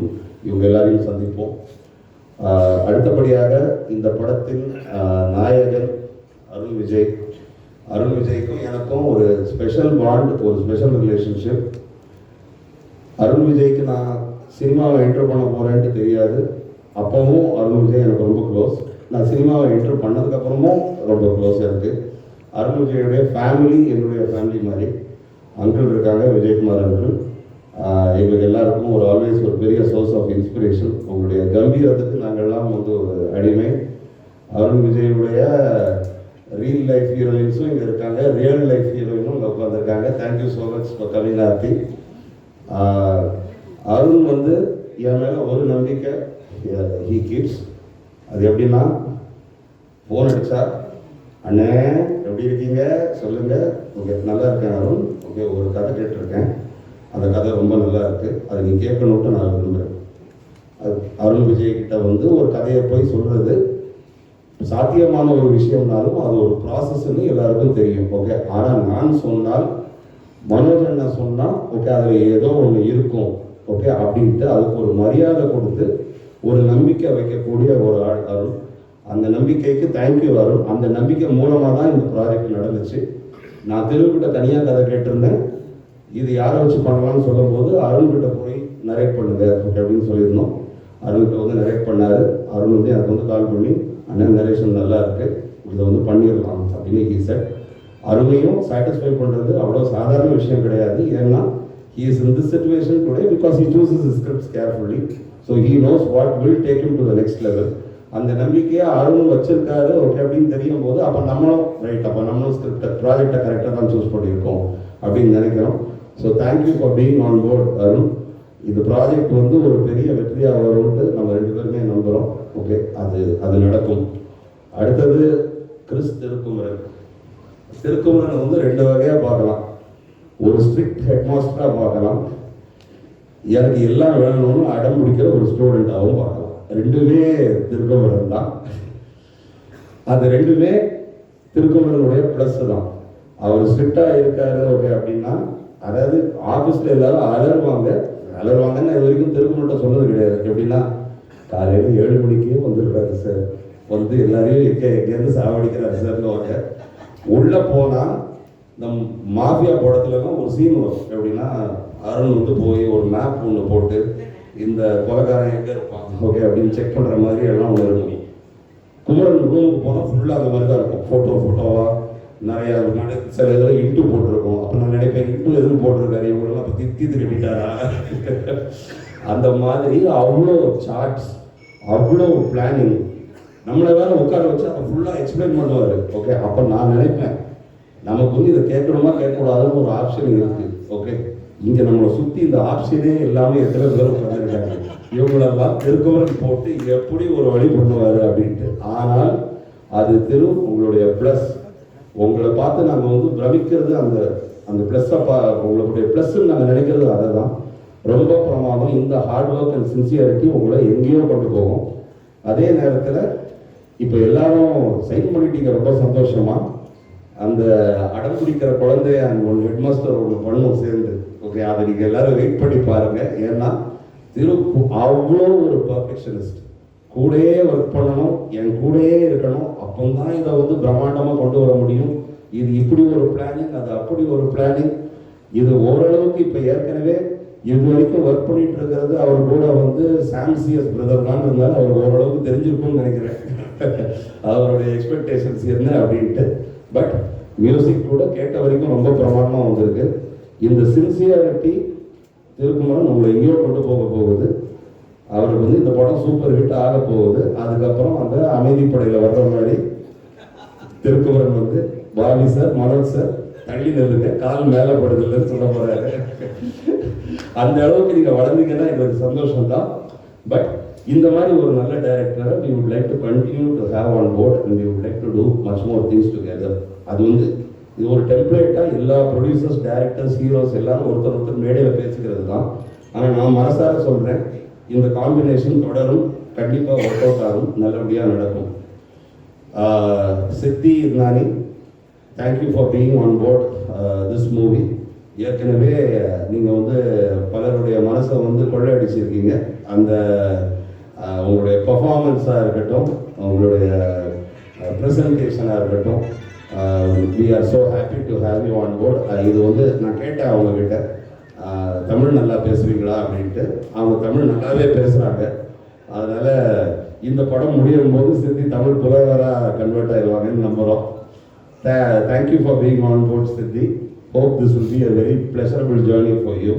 இவங்க எல்லாரையும் சந்திப்போம். அடுத்தபடியாக இந்த படத்தின் நாயகன் அருண் விஜய்க்கும் எனக்கும் ஒரு ஸ்பெஷல் பாண்ட், ஒரு ஸ்பெஷல் ரிலேஷன்ஷிப். அருண் விஜய்க்கு நான் சினிமாவை என்டர் பண்ண போகிறேன்ட்டு தெரியாது. அப்போவும் அருண் விஜய் எனக்கு ரொம்ப க்ளோஸ். நான் சினிமாவை என்டர் பண்ணதுக்கப்புறமும் ரொம்ப க்ளோஸ் இருக்குது. அருண் விஜயோடைய ஃபேமிலி என்னுடைய ஃபேமிலி மாதிரி. அங்கிள் இருக்காங்க, விஜயகுமார் அங்கிள். எங்களுக்கு எல்லாருக்கும் ஆல்வேஸ் ஒரு பெரிய சோர்ஸ் ஆஃப் இன்ஸ்பிரேஷன். உங்களுடைய கம்பீரத்துக்கு நாங்கள்லாம் ஒரு அடிமை. அருண் விஜயுடைய ரியல் லைஃப் ஹீரோயின்ஸும் இங்கே இருக்காங்க, ரியல் லைஃப் ஹீரோயினும் இங்கே உட்காந்துருக்காங்க. Thank you so much for coming Aarthi. Arun என் மேலே ஒரு நம்பிக்கை ஹீ கீப்ஸ். அது எப்படின்னா, ஃபோன் அடித்தா அண்ணே எப்படி இருக்கீங்க சொல்லுங்கள், ஓகே நல்லா இருக்கேன் அருண், ஓகே ஒரு கதை கேட்டிருக்கேன், அந்த கதை ரொம்ப நல்லா இருக்குது, அதை நீ கேட்கணுன்ட்டு நான் விரும்புகிறேன். அது அருண் விஜய்கிட்ட ஒரு கதையை போய் சொல்கிறது சாத்தியமான ஒரு விஷயம்னாலும் அது ஒரு ப்ராசஸ்ன்னு எல்லாருக்கும் தெரியும். ஓகே, ஆனால் நான் சொன்னால், மனோஜ் அண்ணா சொன்னால் ஓகே அதில் ஏதோ ஒன்று இருக்கும் ஓகே அப்படின்ட்டு அதுக்கு ஒரு மரியாதை கொடுத்து ஒரு நம்பிக்கை வைக்கக்கூடிய ஒரு ஆள் அருண். அந்த நம்பிக்கைக்கு தேங்க்யூ அருண். அந்த நம்பிக்கை மூலமாக தான் இந்த ப்ராஜெக்ட் நடந்துச்சு. நான் தெலுங்குகிட்ட தனியாக கதை கேட்டிருந்தேன், இது யாரை வச்சு பண்ணலாம்னு சொல்லும்போது அருண்கிட்ட போய் நரேட் பண்ணுங்க ஓகே அப்படின்னு சொல்லியிருந்தோம். அருண்கிட்ட நரேட் பண்ணார். அருண் எனக்கு கால் பண்ணி அண்ணன் நரேஷன் நல்லா இருக்குது, இதை பண்ணிடலாம் அப்படின்னு ஹீ செட். அருணையும் சாட்டிஸ்ஃபை பண்ணுறது அவ்வளோ சாதாரண விஷயம் கிடையாது. ஏன்னா he is in this situation today because he chooses his scripts carefully, so he knows what will take him to the next level. அந்த நம்பிக்கையை அருணும் வச்சிருக்காரு ஓகே அப்படின்னு தெரியும் போது அப்போ நம்மளும் ரைட், அப்போ நம்மளும் ஸ்கிரிப்டை ப்ராஜெக்டை கரெக்டாக தான் சூஸ் பண்ணியிருக்கோம் அப்படின்னு நினைக்கிறோம். So thank you for being on board Arun. இந்த ப்ராஜெக்ட் ஒரு பெரிய வெற்றியாக வரும்ட்டு நம்ம 2 பேருமே நம்புகிறோம். ஓகே, அது நடக்கும். அடுத்தது திருக்குமரன் 2 வகையாக பார்க்கலாம். ஒரு ஸ்ட்ரிக்ட் ஹெட்மாஸ்டராக பார்க்கலாம், எனக்கு எல்லாம் வேணும்னு அடம் பிடிக்கிற ஒரு ஸ்டூடெண்ட்டாகவும் பார்க்கலாம். 2மே திருக்குமரன் தான். அது 2மே திருக்குமரனுடைய ப்ளஸ் தான். அவர் ஸ்ட்ரிக்டாக இருக்காரு ஓகே அப்படின்னா, அதாவது ஆஃபீஸில் எல்லாரும் அலருவாங்கன்னு இது வரைக்கும் திருக்குமரன் சொன்னது கிடையாது. எப்படின்னா காலையில் 7 மணிக்கே வந்துருக்காரு சார், எல்லாரையும் எங்கேருந்து சாவடிக்கிறாரு சார்னு வாங்க. உள்ளே போனால் நம் மாஃபியா படத்துலலாம் ஒரு சீன் வரும். எப்படின்னா அருண் போய் ஒரு மேப் ஒன்று போட்டு இந்த கொலைக்காரன் எங்கே இருப்பான் ஓகே அப்படின்னு செக் பண்ணுற மாதிரி எல்லாம் ஒன்று இருக்கும். குமரன் ரூமுக்கு போனால் ஃபுல்லாக அந்த மாதிரி தான் இருக்கும், ஃபோட்டோவாக நிறையா சில இதில் இன்ட்டு போட்டிருக்கோம். அப்போ நான் நினைப்பேன் இன்ட்டு எதுவும் போட்டிருக்காரு, இவங்களெல்லாம் அப்போ தீர்த்து கட்டிட்டாரா அந்த மாதிரி. அவ்வளோ சார்ட்ஸ், அவ்வளோ பிளானிங். நம்மளை வேற உட்கார வச்சு அதை ஃபுல்லாக எக்ஸ்பிளைன் பண்ணுவார். ஓகே, அப்போ நான் நினைப்பேன் நமக்கு வந்து இதை கேட்கணுமா கேட்கக்கூடாதுன்னு ஒரு ஆப்ஷன் இருக்குது. ஓகே, இங்கே நம்மளை சுற்றி இந்த ஆப்ஷனே எல்லாமே எத்தனை பேர் உட்காந்துருக்காங்க, இவங்களெல்லாம் திருக்குமரன் போட்டு எப்படி ஒரு வழி பண்ணுவார் அப்படின்ட்டு. ஆனால் அது உங்களுடைய ப்ளஸ், உங்களை பார்த்து நாங்கள் வந்து பிரமிக்கிறது அந்த அந்த ப்ளஸ்ஸை உங்களுடைய ப்ளஸ்ன்னு நாங்கள் நினைக்கிறது அதை தான். ரொம்ப பிரமாதம். இந்த ஹார்ட் ஒர்க் அண்ட் சின்சியாரிட்டி உங்களை எங்கேயோ கொண்டு போகும். அதே நேரத்தில் இப்போ எல்லாரும் சைன் பண்ணிட்டீங்க, ரொம்ப சந்தோஷமா. அந்த அடம் பிடிக்கிற குழந்தை அண்ட் ஒன்று ஹெட்மாஸ்டர் ஒன்று பண்ணும் சேர்ந்து. ஓகே, அதை நீங்கள் எல்லாரும் வெயிட் பண்ணி பாருங்க. ஏன்னா அவ்வளோ ஒரு பர்ஃபெக்ஷனிஸ்ட், கூடயே ஒர்க் பண்ணணும், என் கூடயே இருக்கணும். அப்போதான் இதை வந்து பிரம்மாண்டமாக கொண்டு வர முடியும். இது இப்படி ஒரு பிளானிங், அது அப்படி ஒரு பிளானிங். இது ஓரளவுக்கு இப்போ ஏற்கனவே இது வரைக்கும் ஒர்க் பண்ணிட்டு இருக்கிறது அவர் கூட வந்து சாம்சியஸ் பிரதர் தான் இருந்தாலும் அவர் ஓரளவுக்கு தெரிஞ்சிருக்கும்னு நினைக்கிறேன் அவருடைய எக்ஸ்பெக்டேஷன்ஸ் என்ன அப்படின்ட்டு. பட் மியூசிக் கூட கேட்ட வரைக்கும் ரொம்ப பிரமாண்டமாக வந்திருக்கு. இந்த சின்சியாரிட்டி திருக்குமரன் உங்களை எங்கேயோ கொண்டு போக போகுது. அவருக்கு வந்து இந்த படம் சூப்பர் ஹிட் ஆக போகுது. அதுக்கப்புறம் அந்த அமைதிப்படையில் வர்ற மாதிரி திருக்குமரன் வந்து பாலி சார், மனோஜ் சார் தள்ளி நில்லுங்க, கால் மேலே படுதில்லைன்னு சொல்ல போறாரு. அந்த அளவுக்கு நீங்கள் வளர்ந்தீங்கன்னா எங்களுக்கு சந்தோஷம் தான். பட் இந்த மாதிரி ஒரு நல்ல டைரக்டரை we would like to continue to have on board and we would like to do much more things together. அது வந்து இது ஒரு டெம்ப்ளேட்டாக எல்லா ப்ரொடியூசர்ஸ், டைரக்டர்ஸ், ஹீரோஸ் எல்லாரும் ஒருத்தர் மேடையில் பேசிக்கிறது தான். ஆனால் நான் மனசார சொல்கிறேன், இந்த காம்பினேஷன் தொடரும், கண்டிப்பாக ஒர்க் அவுட் ஆகும், நல்லபடியாக நடக்கும். Siddhi Idnani, thank you for being on board this movie. ஏற்கனவே நீங்கள் வந்து பலருடைய மனசை வந்து கொள்ளையடிச்சிருக்கீங்க. அந்த உங்களுடைய பர்ஃபார்மன்ஸாக இருக்கட்டும், உங்களுடைய ப்ரெசன்டேஷனாக இருக்கட்டும், we are so happy to have you on board. இது வந்து நான் கேட்டேன் அவங்கக்கிட்ட, தமிழ் நல்லா பேசுவீங்களா அப்படின்ட்டு. அவங்க தமிழ் நல்லாவே பேசுகிறாங்க. அதனால் இந்த படம் முடியும் போது சித்தி தமிழ் புலவராக கன்வெர்ட் ஆயிடுவாங்கன்னு நம்புகிறோம். Thank you for being on board சித்தி. Hope this will be a very pleasurable journey for you.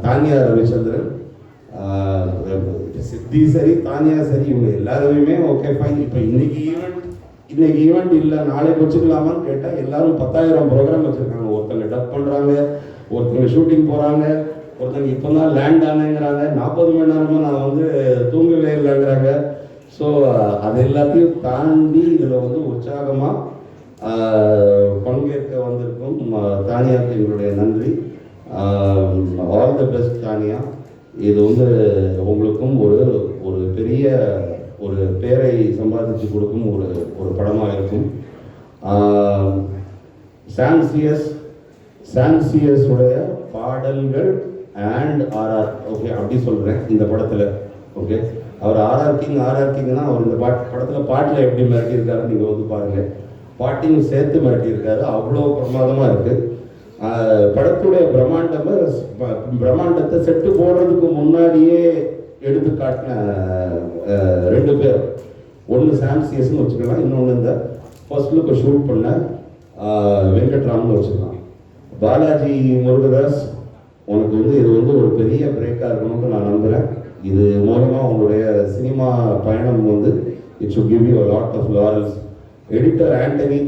Tania Ravichandran, சித்தி சரி, தானியா சரி, இவங்க எல்லாருமே ஓகே ஃபைன். இப்போ இன்னைக்கு ஈவெண்ட் இல்லை, நாளைக்கு வச்சுக்கலாமான்னு கேட்டால் எல்லாரும் 10,000 ப்ரோக்ராம் வச்சுருக்காங்க. ஒருத்தங்க டப் பண்ணுறாங்க, ஒருத்தங்க ஷூட்டிங் போகிறாங்க, ஒருத்தங்க இப்போ தான் லேண்ட் ஆனேங்கிறாங்க, 40 மணி நேரமாக நான் வந்து தூங்கவே இல்லைங்கிறாங்க. ஸோ அது எல்லாத்தையும் தாண்டி இதில் வந்து உற்சாகமாக பங்கேற்க வந்திருக்கும் தானியாவுக்கு எங்களுடைய நன்றி. All the best Tania. இது வந்து உங்களுக்கும் ஒரு பெரிய ஒரு பேரை சம்பாதிச்சு கொடுக்கும் ஒரு படமாக இருக்கும். சாம்சியஸ் உடைய பாடல்கள் அண்ட் ஆர்ஆர், ஓகே அப்படி சொல்கிறேன் இந்த படத்தில். ஓகே, அவர் ஆர்ஆர் கிங்னா அவர் இந்த படத்தில் பாட்டில் எப்படி மிரட்டியிருக்காரு நீங்கள் வந்து பாருங்கள். பாட்டியும் சேர்த்து மிரட்டியிருக்காரு, அவ்வளோ பிரமாதமாக இருக்குது. படத்துடைய பிரம்மாண்டத்தை செட்டு போடுறதுக்கு முன்னாடியே எடுத்து காட்டின 2 பேர். ஒன்று சாம்சியஸ்ன்னு வச்சுக்கலாம், இன்னொன்று இந்த ஃபர்ஸ்ட் லுக்கை ஷூட் பண்ண வெங்கட்ராம்னு வச்சுக்கலாம். பாலாஜி முருகதாஸ், உனக்கு வந்து இது வந்து ஒரு பெரிய பிரேக்காக இருக்கணும்னு நான் நம்புகிறேன். இது மூலமாக உங்களுடைய சினிமா பயணம் வந்து it should give you a lot of laurels. Editor Antony,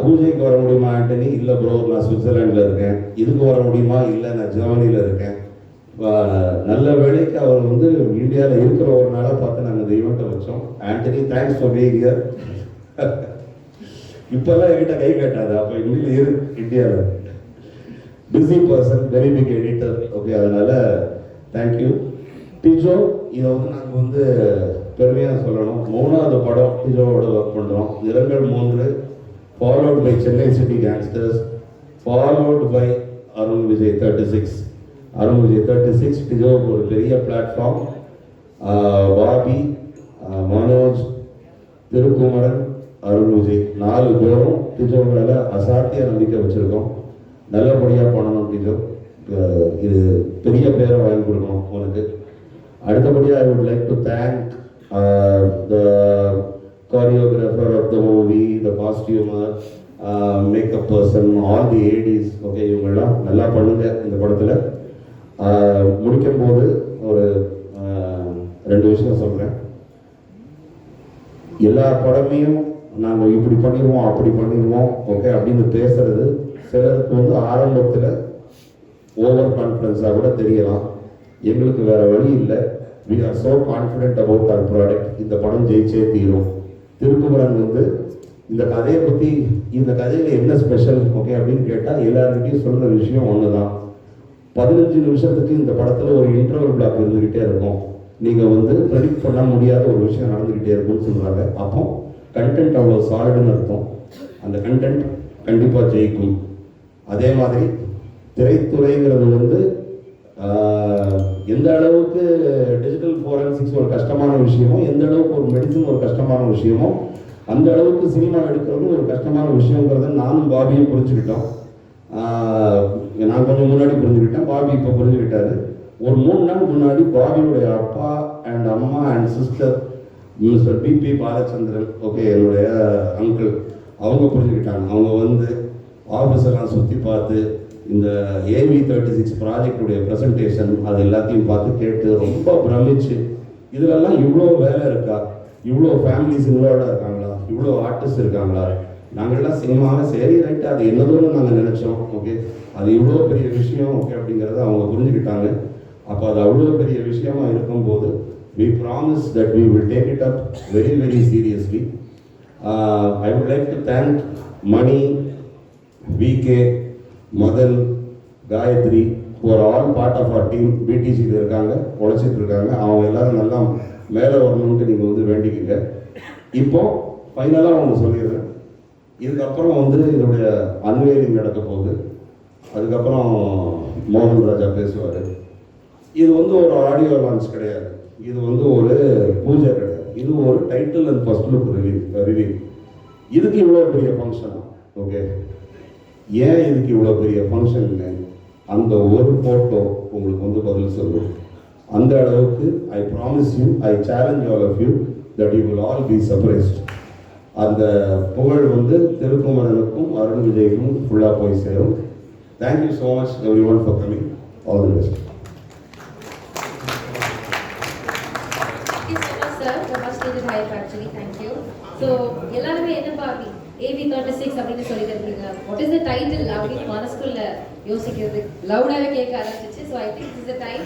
பூஜைக்கு வர முடியுமா ஆண்டனி? இல்லை ப்ரோ, நான் சுவிட்சர்லாண்டில் இருக்கேன். இதுக்கு வர முடியுமா? இல்லை, நான் ஜெர்மனியில் இருக்கேன். நல்ல வேலைக்கு அவர் வந்து இந்தியாவில் இருக்கிற ஒரு நாளாக பார்த்து நாங்கள் இந்த ஈவெண்ட்டை வச்சோம். Antony, thanks for being here. இப்போல்லாம் என்கிட்ட கை கட்டாது, அப்போ இந்தியாவில் இந்தியாவில் busy person, very big editor. Okay, அதனால் தேங்க்யூ. டிஜோ, இதை வந்து நாங்கள் வந்து பெருமையாக சொல்லணும். 3வது படம் டிஜோவோட ஒர்க் பண்ணுறோம். நிறங்கள் 3, followed by Chennai city gangsters, followed by Arun Vijay 36. Arun Vijay 36 டிஜோவுக்கு ஒரு பெரிய பிளாட்ஃபார்ம். பாபி, மனோஜ், திருக்குமரன், அருண் விஜய் 4 பேரும் டிஜோ மேலே அசாத்திய நம்பிக்கை வச்சுருக்கோம். நல்லபடியாக பண்ணணும் டிஜோ. இது பெரிய பேரை வாங்கி கொடுக்கணும் உனக்கு. அடுத்தபடியாக I would like to thank the choreographer of the movie, the costumer, makeup person, all the ADs, okay, இவங்கெல்லாம் நல்லா பண்ணுங்க இந்த படத்தில். முடிக்கும் போது ஒரு 2 விஷயம் சொல்கிறேன். எல்லா படமையும் நாங்கள் இப்படி பண்ணிடுவோம் அப்படி பண்ணிடுவோம் ஓகே அப்படின்னு பேசுறது சிலருக்கு வந்து ஆரம்பத்தில் ஓவர் கான்ஃபிடன்ஸாக கூட தெரியலாம். எங்களுக்கு வேற வழி இல்லை. we are so confident about our product. இந்த படம் ஜெயிச்சே தீரும். திருக்குமரன் வந்து இந்த கதையை பற்றி, இந்த கதையில் என்ன ஸ்பெஷல் ஓகே அப்படின்னு கேட்டால் எல்லாருக்கிட்டையும் சொல்கிற விஷயம் ஒன்று தான். 15 நிமிஷத்துக்கு இந்த படத்தில் ஒரு இன்டர்வல் பிளாக் இருந்துக்கிட்டே இருக்கும். நீங்கள் வந்து ப்ரெடிக்ட் பண்ண முடியாத ஒரு விஷயம் நடந்துக்கிட்டே இருக்கும்னு சொல்கிறாங்க. அப்போ கண்டென்ட் அவ்வளோ சாலிடுன்னு அர்த்தம். அந்த கண்டென்ட் கண்டிப்பாக ஜெயிக்கும். அதே மாதிரி திரைத்துறைங்கிறது வந்து எந்த அளவுக்கு டிஜிட்டல் ஃபோரன்சிக்ஸ் ஒரு கஷ்டமான விஷயமோ, எந்த அளவுக்கு ஒரு மெடிசன் ஒரு கஷ்டமான விஷயமோ, அந்த அளவுக்கு சினிமா எடுக்கிறது ஒரு கஷ்டமான விஷயங்கிறத நானும் பாபியும் புரிஞ்சுக்கிட்டோம். நான் கொஞ்சம் முன்னாடி புரிஞ்சுக்கிட்டேன், பாபி இப்போ புரிஞ்சுக்கிட்டாரு. ஒரு 3 நாள் முன்னாடி பாபியுடைய அப்பா அண்ட் அம்மா and sister mister BB Balachandran okay என்னுடைய அங்கிள் அவங்க புரிஞ்சுக்கிட்டாங்க. அவங்க வந்து ஆஃபீஸெல்லாம் சுற்றி பார்த்து இந்த AV36 ப்ராஜெக்டுடைய ப்ரெசன்டேஷன் அது எல்லாத்தையும் பார்த்து கேட்டு ரொம்ப பிரமிச்சு, இதிலெல்லாம் இவ்வளோ வேலை இருக்கா, இவ்வளோ ஃபேமிலிஸ் இன்வால்வாக இருக்காங்களா, இவ்வளோ ஆர்டிஸ்ட் இருக்காங்களா, நாங்கள்லாம் சினிமாவை சரி ரைட்டு அது என்னதோன்னு நாங்கள் நினச்சோம் ஓகே, அது இவ்வளோ பெரிய விஷயம் ஓகே அப்படிங்கிறத அவங்க புரிஞ்சுக்கிட்டாங்க. அப்போ அது அவ்வளோ பெரிய விஷயமா இருக்கும்போது we promise that we will take it up very very seriously. I would like to thank Mani, VK, Madan, Gayatri who are all part of our team. BTC இருக்காங்க, உழைச்சிட்டு இருக்காங்க. அவங்க எல்லாரும் நல்லா மேலே வரணும்னு நீங்கள் வந்து வேண்டிக்கிங்க. இப்போ ஃபைனலாக அவங்க சொல்லிடுறேன். இதுக்கப்புறம் வந்து இதனுடைய அன்வேலிங் நடக்க போகுது. அதுக்கப்புறம் மோகன் ராஜா பேசுவார். இது வந்து ஒரு ஆடியோ லான்ச் கிடையாது, இது வந்து ஒரு பூஜை கிடையாது, இது ஒரு title and first look review. இதுக்கு இவ்வளோ பெரிய ஃபங்க்ஷனா ஓகே? ஏன் இதுக்கு இவ்வளோ பெரிய ஃபங்க்ஷன்? அந்த ஒரு ஃபோட்டோ உங்களுக்கு வந்து பதில் சொல்லும். அந்த அளவுக்கு I promise you, I challenge all of you that you will all be surprised. அந்த புகழ் வந்து திருக்குமரனுக்கும் அருண் விஜய்க்கும் ஃபுல்லாக போய் சேரும். Thank you so much every one for coming. All the best. Actually, thank you. So, எல்லாருமே என்ன பாபி AV36 அப்படின்னு சொல்லிட்டு இருக்கீங்க. What is the title? அப்படின்னு மனசுக்குள்ள யோசிக்கிறது லவுடாவே கேட்க ஆரம்பிச்சிச்சு. So I think this is the time.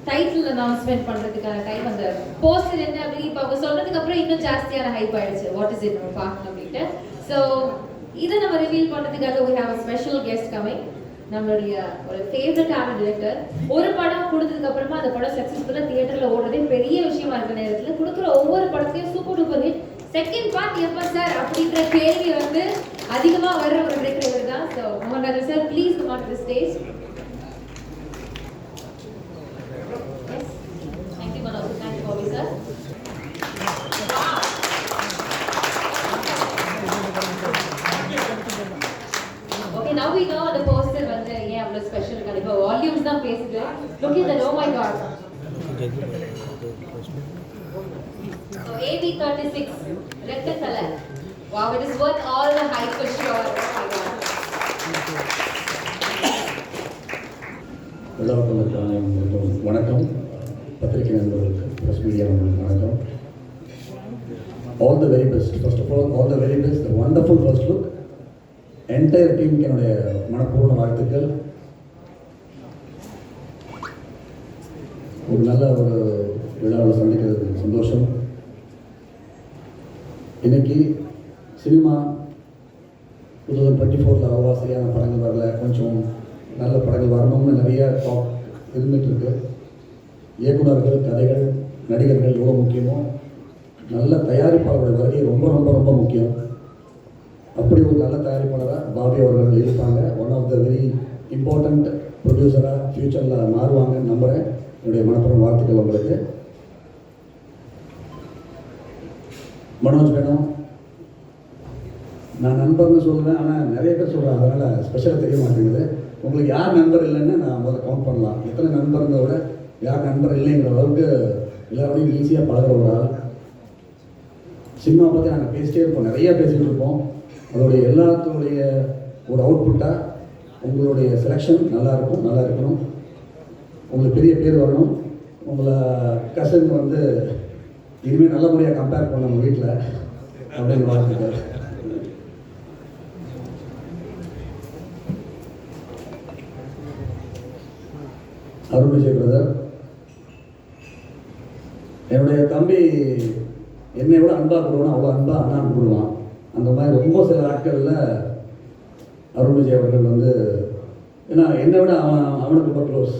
Title announcement பண்றதுக்கான டைம். அந்த போஸ்டர் என்ன அப்படி இப்போ அவங்க சொல்றதுக்கு அப்புறம் இன்னும் ஜாஸ்தியான ஹைப் ஆயிடுச்சு. வாட் இஸ் இட் நம்ம பார்க்கணும் அப்படின்ட்டு. ஸோ இதை நம்ம ரிவீல் பண்றதுக்காக we have a special guest coming. நம்மளுடைய ஒரு ஃபேவரட்டான டிரெக்டர். ஒரு படம் கொடுத்ததுக்கு அப்புறமா அந்த படம் சக்சஸ்ஃபுல்லா தியேட்டர்ல ஓடுறதே பெரிய விஷயமா இருக்கிற நேரத்தில் கொடுக்குற ஒவ்வொரு படத்தையும் super duper hit. Second part எப்போ சார் அப்படின்ற கேள்வி வந்து அதிகமா வர்ற ஒரு டிரெக்டர் தான். ஸோ மோகன் Raja sir, please come on the stage. Thank you Manoj. Thank you Bobby sir. Okay, now we know the poster வந்து ஏன் அவ்வளவு ஸ்பெஷல் கண்டிப்பா வால்யூம்ஸ் தான் பேசுது. Look at that, oh my god. So AV36 red color. Wow, it is worth all the hype for sure. Oh my god. எல்லாருக்கும் வணக்கம். பத்திரிகை நண்பர்களுக்கு, பிரஸ் மீடியா நண்பர்களுக்கு வணக்கம். All the very best. First of all the very best. Wonderful first look. Entire டீமுக்கு என்னுடைய மனப்பூர்வ வாழ்த்துக்கள். ஒரு நல்ல ஒரு விழாவில் சந்திக்கிறது சந்தோஷம். இன்னைக்கு சினிமா 2024 அவ்வளோ சரியான படங்கள் வரல, கொஞ்சம் நல்ல படங்கள் வரணும்னு நிறைய டாக் இருந்துகிட்டு இருக்கு. இயக்குநர்கள், கதைகள், நடிகர்கள் எவ்வளோ முக்கியமோ நல்ல தயாரிப்பாளருடைய வருகை ரொம்ப ரொம்ப ரொம்ப முக்கியம். அப்படி ஒரு நல்ல தயாரிப்பாளராக பாபி அவர்கள் இருப்பாங்க. One of the very important ப்ரொடியூசராக ஃப்யூச்சரில் மாறுவாங்கன்னு நம்புகிறேன். என்னுடைய மனப்பூர்வ வாழ்த்துக்கள் உங்களுக்கு. மனோஜ் வேணும், நான் நண்பர்னு சொல்கிறேன், ஆனால் நிறைய பேர் சொல்கிறேன், அதனால் ஸ்பெஷலாக தெரிய மாட்டேங்குது. உங்களுக்கு யார் நண்பர் இல்லைன்னு நான் முதல்ல கவுண்ட் பண்ணலாம். எத்தனை நண்பர்கிறத விட யார் நண்பர் இல்லைங்கிற அளவுக்கு எல்லாரோடையும் ஈஸியாக பழகிற ஒரு ஆள். சினிமா பற்றி நாங்கள் பேசிட்டே இருப்போம், நிறையா பேசிகிட்டு இருப்போம். அதோடைய எல்லாத்துடைய ஒரு அவுட்புட்டாக உங்களுடைய செலெக்ஷன் நல்லா இருக்கணும், உங்களுக்கு பெரிய பேர் வரணும். உங்களை கசன் வந்து இனிமேல் நல்லபடியாக கம்பேர் பண்ண நம்ம வீட்டில் அப்படின்னு வாழ்த்துக்கள். அருண் விஜய் பிரதர், என்னுடைய தம்பி என்னை விட அன்பாக கூடுவான், அவ்வளோ அன்பாக அண்ணான்னு கூடுவான். அந்த மாதிரி ரொம்ப சில ஆட்களில் அருண் விஜய் அவர்கள் வந்து, ஏன்னா என்னை விட அவனுக்கு ரொம்ப க்ளோஸ்,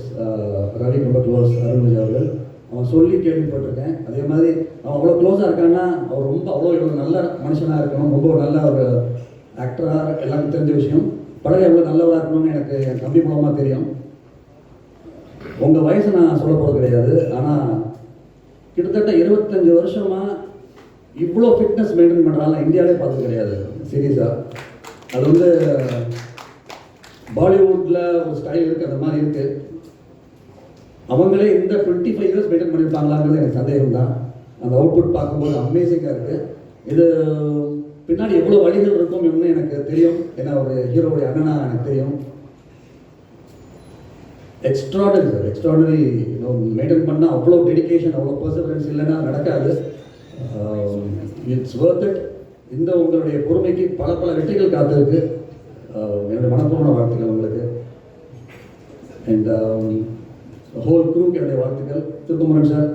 ரவி ரொம்ப க்ளோஸ் அருண் விஜய் அவர்கள். அவன் சொல்லி கேள்விப்பட்டிருக்கேன். அதே மாதிரி அவன் அவ்வளோ க்ளோஸாக இருக்கான்னா அவர் ரொம்ப அவ்வளோ நல்ல மனுஷனாக இருக்கணும், ரொம்ப நல்ல ஒரு ஆக்டராக எல்லாருக்கும் தெரிஞ்ச விஷயம். படம் எவ்வளோ நல்லவராக இருக்கணும்னு எனக்கு என் தம்பி மூலமாக தெரியும். உங்கள் வயசு நான் சொல்ல போகிறது கிடையாது, ஆனால் கிட்டத்தட்ட 25 வருஷமாக இவ்வளோ ஃபிட்னஸ் மெயின்டைன் பண்ணுறாங்க இந்தியாவிலே பார்த்தது கிடையாது சீரியஸாக. அது வந்து பாலிவுட்டில் ஒரு ஸ்டைல் இருக்குது, அந்த மாதிரி இருக்குது. அவங்களே இந்த 25 இயர்ஸ் மெயின்டைன் பண்ணியிருப்பாங்களாங்கிறது எனக்கு சந்தேகம் தான். அந்த அவுட்புட் பார்க்கும்போது அமேசிங்காக இருக்குது. இது பின்னாடி எவ்வளோ வழிகள் இருக்கும் இன்னும் எனக்கு தெரியும். ஏன்னா ஒரு ஹீரோவுடைய அண்ணனா எனக்கு தெரியும். Extraordinary sir, extraordinary. மெயின்டைன் பண்ணால் அவ்வளோ டெடிக்கேஷன், அவ்வளோ பர்சவரன்ஸ் இல்லைன்னா நடக்காது. It's worth it. இந்த உங்களுடைய பொறுமைக்கு பல பல வெற்றிகள் காத்திருக்கு. என்னுடைய மனப்பூர்வமான வாழ்த்துக்கள் உங்களுக்கு. அண்ட் ஹோல் க்ரூக்கு என்னுடைய வாழ்த்துக்கள். திருக்குமரன் சார்,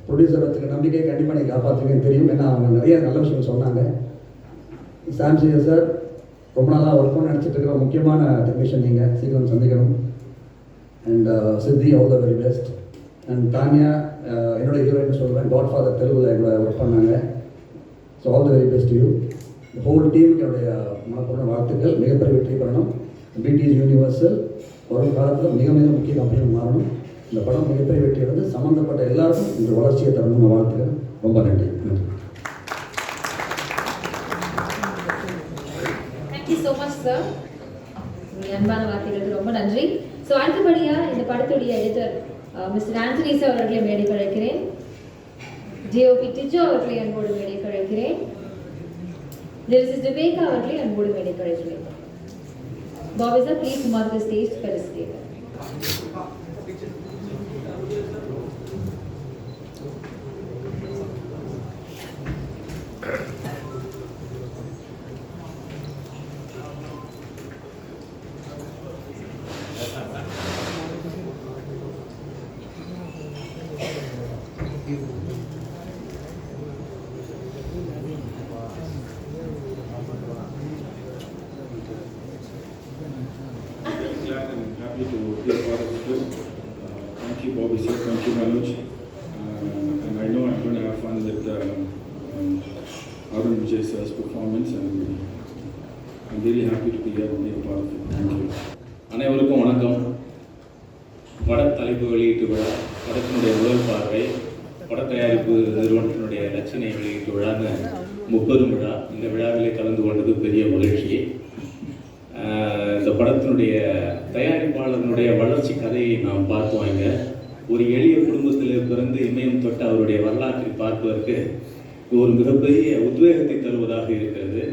ப்ரொடியூசர் வச்சுக்க நம்பிக்கை கண்டிப்பாக நீங்கள் காப்பாற்றுவீங்கன்னு தெரியும். ஏன்னா அவங்க நிறைய நல்ல விஷயம் சொன்னாங்க. சாம்சியா சார், ரொம்ப நாளாக ஒர்க் பண்ண நினச்சிட்டு இருக்கிற முக்கியமான டெக்னீஷியன் நீங்கள், சீக்கிரம் சந்திக்கணும். அண்ட் சித்தி, all the very best. And Tania, என்னோட ஹீரோயின் சொல்லுவேன், காட் ஃபாதர் தெலுங்குல எங்களை ஒர்க் பண்ணாங்க. So all the very best you. Whole டீமுக்கு என்னுடைய மனப்பூர்வமான வாழ்த்துக்கள். மிகப்பெரிய வெற்றி பெறணும். பிடிஎஸ் யூனிவர்சல் வரும் காலத்தில் மிக மிக முக்கிய கம்பெனியாக மாறணும். இந்த படம் மிகப்பெரிய வெற்றி அடைந்து சம்மந்தப்பட்ட எல்லாருக்கும் இந்த வளர்ச்சியை தரணும்னு வாழ்த்துக்கள். ரொம்ப நன்றி. Thank you so much sir. அன்பான வார்த்தைகளுக்கு ரொம்ப நன்றி. ஸோ அடுத்தபடியாக இந்த படத்துடைய எடிட்டர் மிஸ்டர் ஆண்டனி சார் அவர்களை மேடை கழைக்கிறேன். ஜிஓபி டிஜோ அவர்களை அன்போடு மேடை கழைக்கிறேன். லிரிசிஸ்ட் விவேகா அவர்களை அன்போடு மேடை கழைக்கிறேன். Bobby sir, please come on the stage to felicitate. Happy to be a part of the film. Thank you, Bobby sir. Thank you, Manoj. And I know I'm going to have fun with Arun Vijay sir's performance, and I'm really happy to be here and be a part of it. Thank you. அனைவருக்கும் வணக்கம். படத்தலைப்பு வெளியீட்டு விழா, படத்தினுடைய முதல் பார்வை, பட தயாரிப்பு நிறுவனத்தினுடைய லட்சணை வெளியீட்டு விழான்னு முப்பெரும் விழா. இந்த விழாவிலே கலந்து கொண்டது பெரிய மகிழ்ச்சி. இந்த படத்தினுடைய தயாரிப்பாளர்களுடைய வளர்ச்சி கதையை நாம் பார்த்தோம். இங்கே ஒரு எளிய குடும்பத்தில் பிறந்து இமயம் தொட்ட அவருடைய வரலாற்றை பார்ப்பதற்கு ஒரு மிகப்பெரிய உத்வேகத்தை தருவதாக இருக்கிறது.